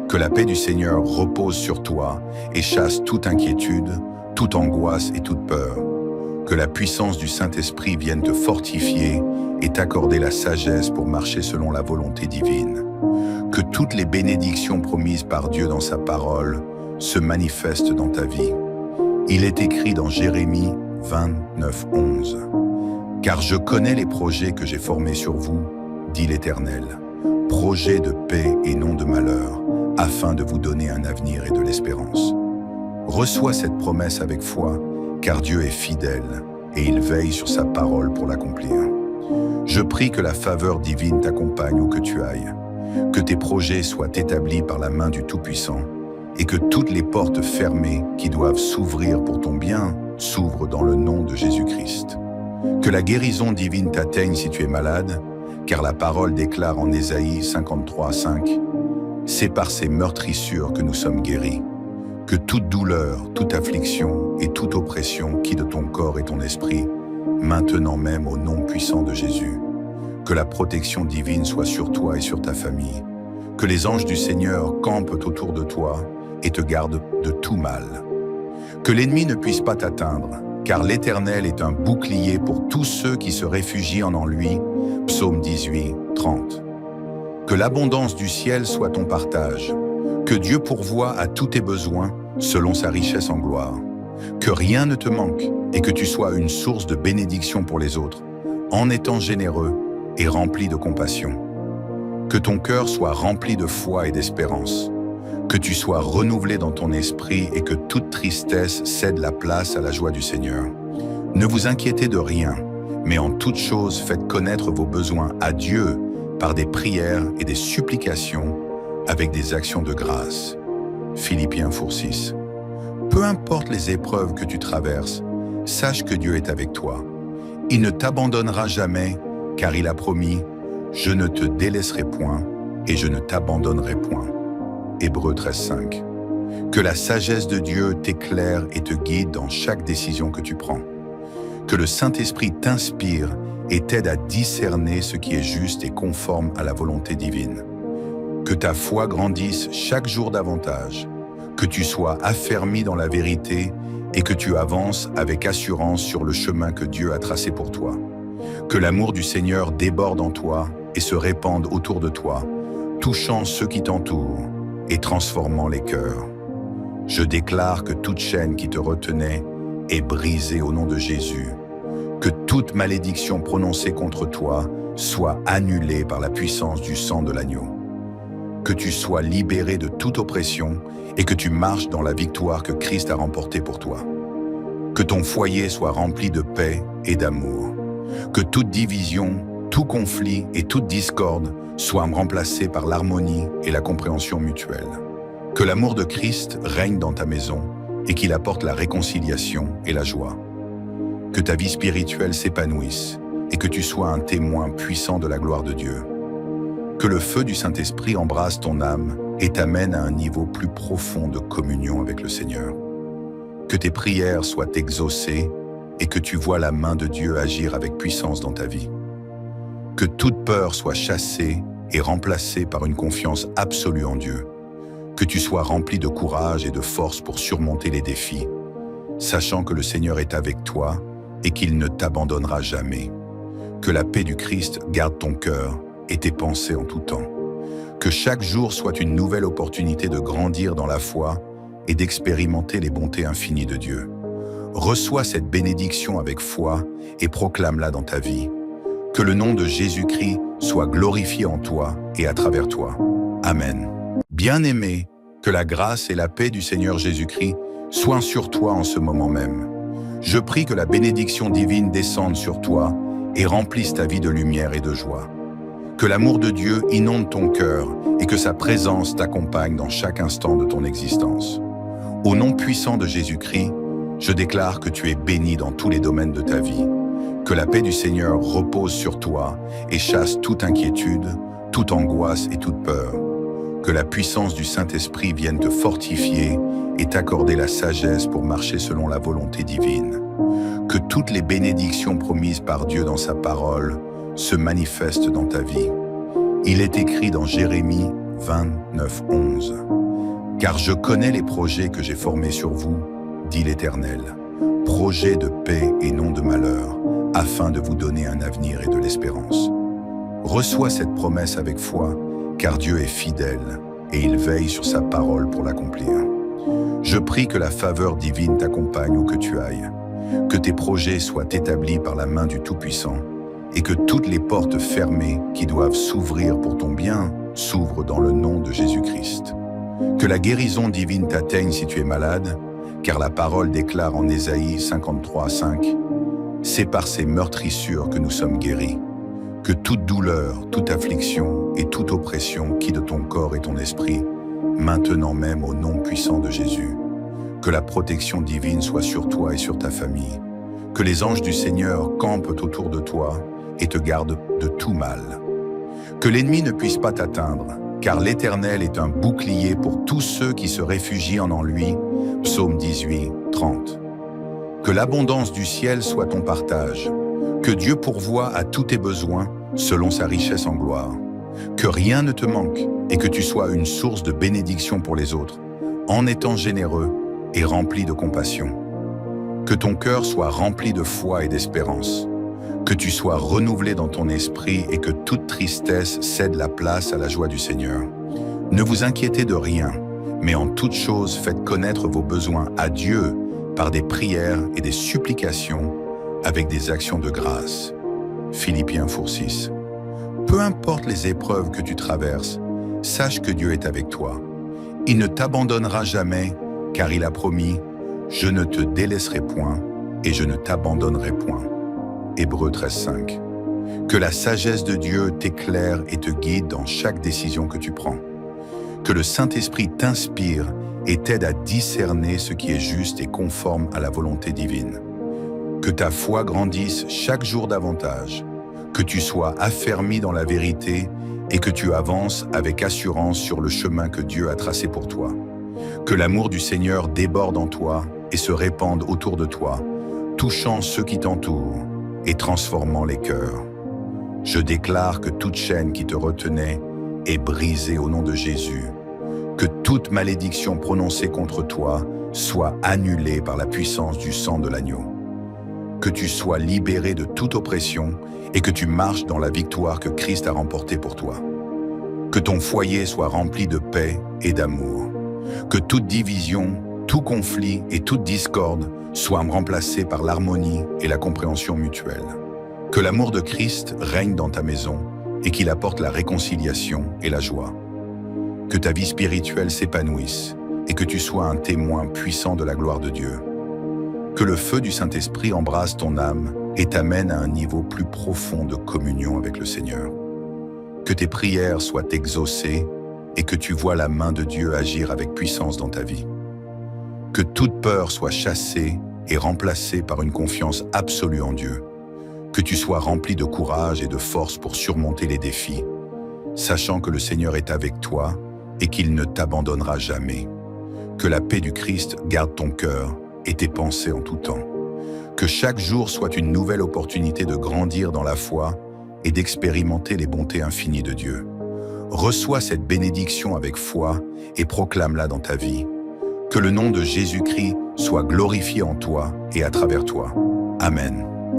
Que la paix du Seigneur repose sur toi et chasse toute inquiétude, toute angoisse et toute peur. Que la puissance du Saint-Esprit vienne te fortifier et t'accorder la sagesse pour marcher selon la volonté divine. Que toutes les bénédictions promises par Dieu dans sa parole se manifestent dans ta vie. Il est écrit dans Jérémie 29:11. « Car je connais les projets que j'ai formés sur vous, dit l'Éternel, projets de paix et non de malheur, afin de vous donner un avenir et de l'espérance. » Reçois cette promesse avec foi, car Dieu est fidèle et il veille sur sa parole pour l'accomplir. Je prie que la faveur divine t'accompagne où que tu ailles, que tes projets soient établis par la main du Tout-Puissant et que toutes les portes fermées qui doivent s'ouvrir pour ton bien s'ouvrent dans le nom de Jésus-Christ. Que la guérison divine t'atteigne si tu es malade, car la parole déclare en Ésaïe 53:5 « C'est par ces meurtrissures que nous sommes guéris. Que toute douleur, toute affliction et toute oppression quitte ton corps et ton esprit, maintenant même au nom puissant de Jésus. Que la protection divine soit sur toi et sur ta famille. Que les anges du Seigneur campent autour de toi et te gardent de tout mal. Que l'ennemi ne puisse pas t'atteindre, car l'Éternel est un bouclier pour tous ceux qui se réfugient en lui. » Psaume 18:30. Que l'abondance du ciel soit ton partage. Que Dieu pourvoie à tous tes besoins selon sa richesse en gloire. Que rien ne te manque et que tu sois une source de bénédiction pour les autres, en étant généreux et rempli de compassion. Que ton cœur soit rempli de foi et d'espérance. Que tu sois renouvelé dans ton esprit et que toute tristesse cède la place à la joie du Seigneur. Ne vous inquiétez de rien, mais en toute chose faites connaître vos besoins à Dieu par des prières et des supplications avec des actions de grâce. Philippiens 4:6. Peu importe les épreuves que tu traverses, sache que Dieu est avec toi. Il ne t'abandonnera jamais, car il a promis « Je ne te délaisserai point et je ne t'abandonnerai point ». Hébreux 13:5. Que la sagesse de Dieu t'éclaire et te guide dans chaque décision que tu prends. Que le Saint-Esprit t'inspire et t'aide à discerner ce qui est juste et conforme à la volonté divine. Que ta foi grandisse chaque jour davantage, que tu sois affermi dans la vérité et que tu avances avec assurance sur le chemin que Dieu a tracé pour toi. Que l'amour du Seigneur déborde en toi et se répande autour de toi, touchant ceux qui t'entourent et transformant les cœurs. Je déclare que toute chaîne qui te retenait est brisée au nom de Jésus. Que toute malédiction prononcée contre toi soit annulée par la puissance du sang de l'agneau. Que tu sois libéré de toute oppression et que tu marches dans la victoire que Christ a remportée pour toi. Que ton foyer soit rempli de paix et d'amour. Que toute division, tout conflit et toute discorde soient remplacés par l'harmonie et la compréhension mutuelle. Que l'amour de Christ règne dans ta maison et qu'il apporte la réconciliation et la joie. Que ta vie spirituelle s'épanouisse et que tu sois un témoin puissant de la gloire de Dieu. Que le feu du Saint-Esprit embrasse ton âme et t'amène à un niveau plus profond de communion avec le Seigneur. Que tes prières soient exaucées et que tu vois la main de Dieu agir avec puissance dans ta vie. Que toute peur soit chassée et remplacée par une confiance absolue en Dieu. Que tu sois rempli de courage et de force pour surmonter les défis, sachant que le Seigneur est avec toi et qu'il ne t'abandonnera jamais. Que la paix du Christ garde ton cœur et tes pensées en tout temps. Que chaque jour soit une nouvelle opportunité de grandir dans la foi et d'expérimenter les bontés infinies de Dieu. Reçois cette bénédiction avec foi et proclame-la dans ta vie. Que le nom de Jésus-Christ soit glorifié en toi et à travers toi. Amen. Bien-aimé, que la grâce et la paix du Seigneur Jésus-Christ soient sur toi en ce moment même. Je prie que la bénédiction divine descende sur toi et remplisse ta vie de lumière et de joie. Que l'amour de Dieu inonde ton cœur et que sa présence t'accompagne dans chaque instant de ton existence. Au nom puissant de Jésus-Christ, je déclare que tu es béni dans tous les domaines de ta vie. Que la paix du Seigneur repose sur toi et chasse toute inquiétude, toute angoisse et toute peur. Que la puissance du Saint-Esprit vienne te fortifier et t'accorder la sagesse pour marcher selon la volonté divine. Que toutes les bénédictions promises par Dieu dans sa parole se manifestent dans ta vie. Il est écrit dans Jérémie 29:11. « Car je connais les projets que j'ai formés sur vous, dit l'Éternel, projets de paix et non de malheur, afin de vous donner un avenir et de l'espérance. » Reçois cette promesse avec foi, car Dieu est fidèle et il veille sur sa parole pour l'accomplir. Je prie que la faveur divine t'accompagne où que tu ailles, que tes projets soient établis par la main du Tout-Puissant et que toutes les portes fermées qui doivent s'ouvrir pour ton bien s'ouvrent dans le nom de Jésus-Christ. Que la guérison divine t'atteigne si tu es malade, car la parole déclare en Ésaïe 53:5 « C'est par ces meurtrissures que nous sommes guéris. Que toute douleur, toute affliction et toute oppression quitte ton corps et ton esprit, maintenant même au nom puissant de Jésus. Que la protection divine soit sur toi et sur ta famille. Que les anges du Seigneur campent autour de toi et te gardent de tout mal. Que l'ennemi ne puisse pas t'atteindre, car l'Éternel est un bouclier pour tous ceux qui se réfugient en lui. Psaume 18, 30. Que l'abondance du ciel soit ton partage. Que Dieu pourvoie à tous tes besoins selon sa richesse en gloire. Que rien ne te manque et que tu sois une source de bénédiction pour les autres, en étant généreux et rempli de compassion. Que ton cœur soit rempli de foi et d'espérance. Que tu sois renouvelé dans ton esprit et que toute tristesse cède la place à la joie du Seigneur. Ne vous inquiétez de rien, mais en toute chose faites connaître vos besoins à Dieu par des prières et des supplications avec des actions de grâce. Philippiens 4:6. Peu importe les épreuves que tu traverses, sache que Dieu est avec toi. Il ne t'abandonnera jamais, car il a promis « Je ne te délaisserai point et je ne t'abandonnerai point ». Hébreux 13:5. Que la sagesse de Dieu t'éclaire et te guide dans chaque décision que tu prends. Que le Saint-Esprit t'inspire et t'aide à discerner ce qui est juste et conforme à la volonté divine. Que ta foi grandisse chaque jour davantage. Que tu sois affermi dans la vérité et que tu avances avec assurance sur le chemin que Dieu a tracé pour toi. Que l'amour du Seigneur déborde en toi et se répande autour de toi, touchant ceux qui t'entourent et transformant les cœurs. Je déclare que toute chaîne qui te retenait est brisée au nom de Jésus. Que toute malédiction prononcée contre toi soit annulée par la puissance du sang de l'agneau. Que tu sois libéré de toute oppression et que tu marches dans la victoire que Christ a remportée pour toi. Que ton foyer soit rempli de paix et d'amour. Que toute division, tout conflit et toute discorde soient remplacés par l'harmonie et la compréhension mutuelle. Que l'amour de Christ règne dans ta maison et qu'il apporte la réconciliation et la joie. Que ta vie spirituelle s'épanouisse et que tu sois un témoin puissant de la gloire de Dieu. Que le feu du Saint-Esprit embrasse ton âme et t'amène à un niveau plus profond de communion avec le Seigneur. Que tes prières soient exaucées et que tu vois la main de Dieu agir avec puissance dans ta vie. Que toute peur soit chassée et remplacée par une confiance absolue en Dieu. Que tu sois rempli de courage et de force pour surmonter les défis, sachant que le Seigneur est avec toi et qu'il ne t'abandonnera jamais. Que la paix du Christ garde ton cœur et tes pensées en tout temps. Que chaque jour soit une nouvelle opportunité de grandir dans la foi et d'expérimenter les bontés infinies de Dieu. Reçois cette bénédiction avec foi et proclame-la dans ta vie. Que le nom de Jésus-Christ soit glorifié en toi et à travers toi. Amen.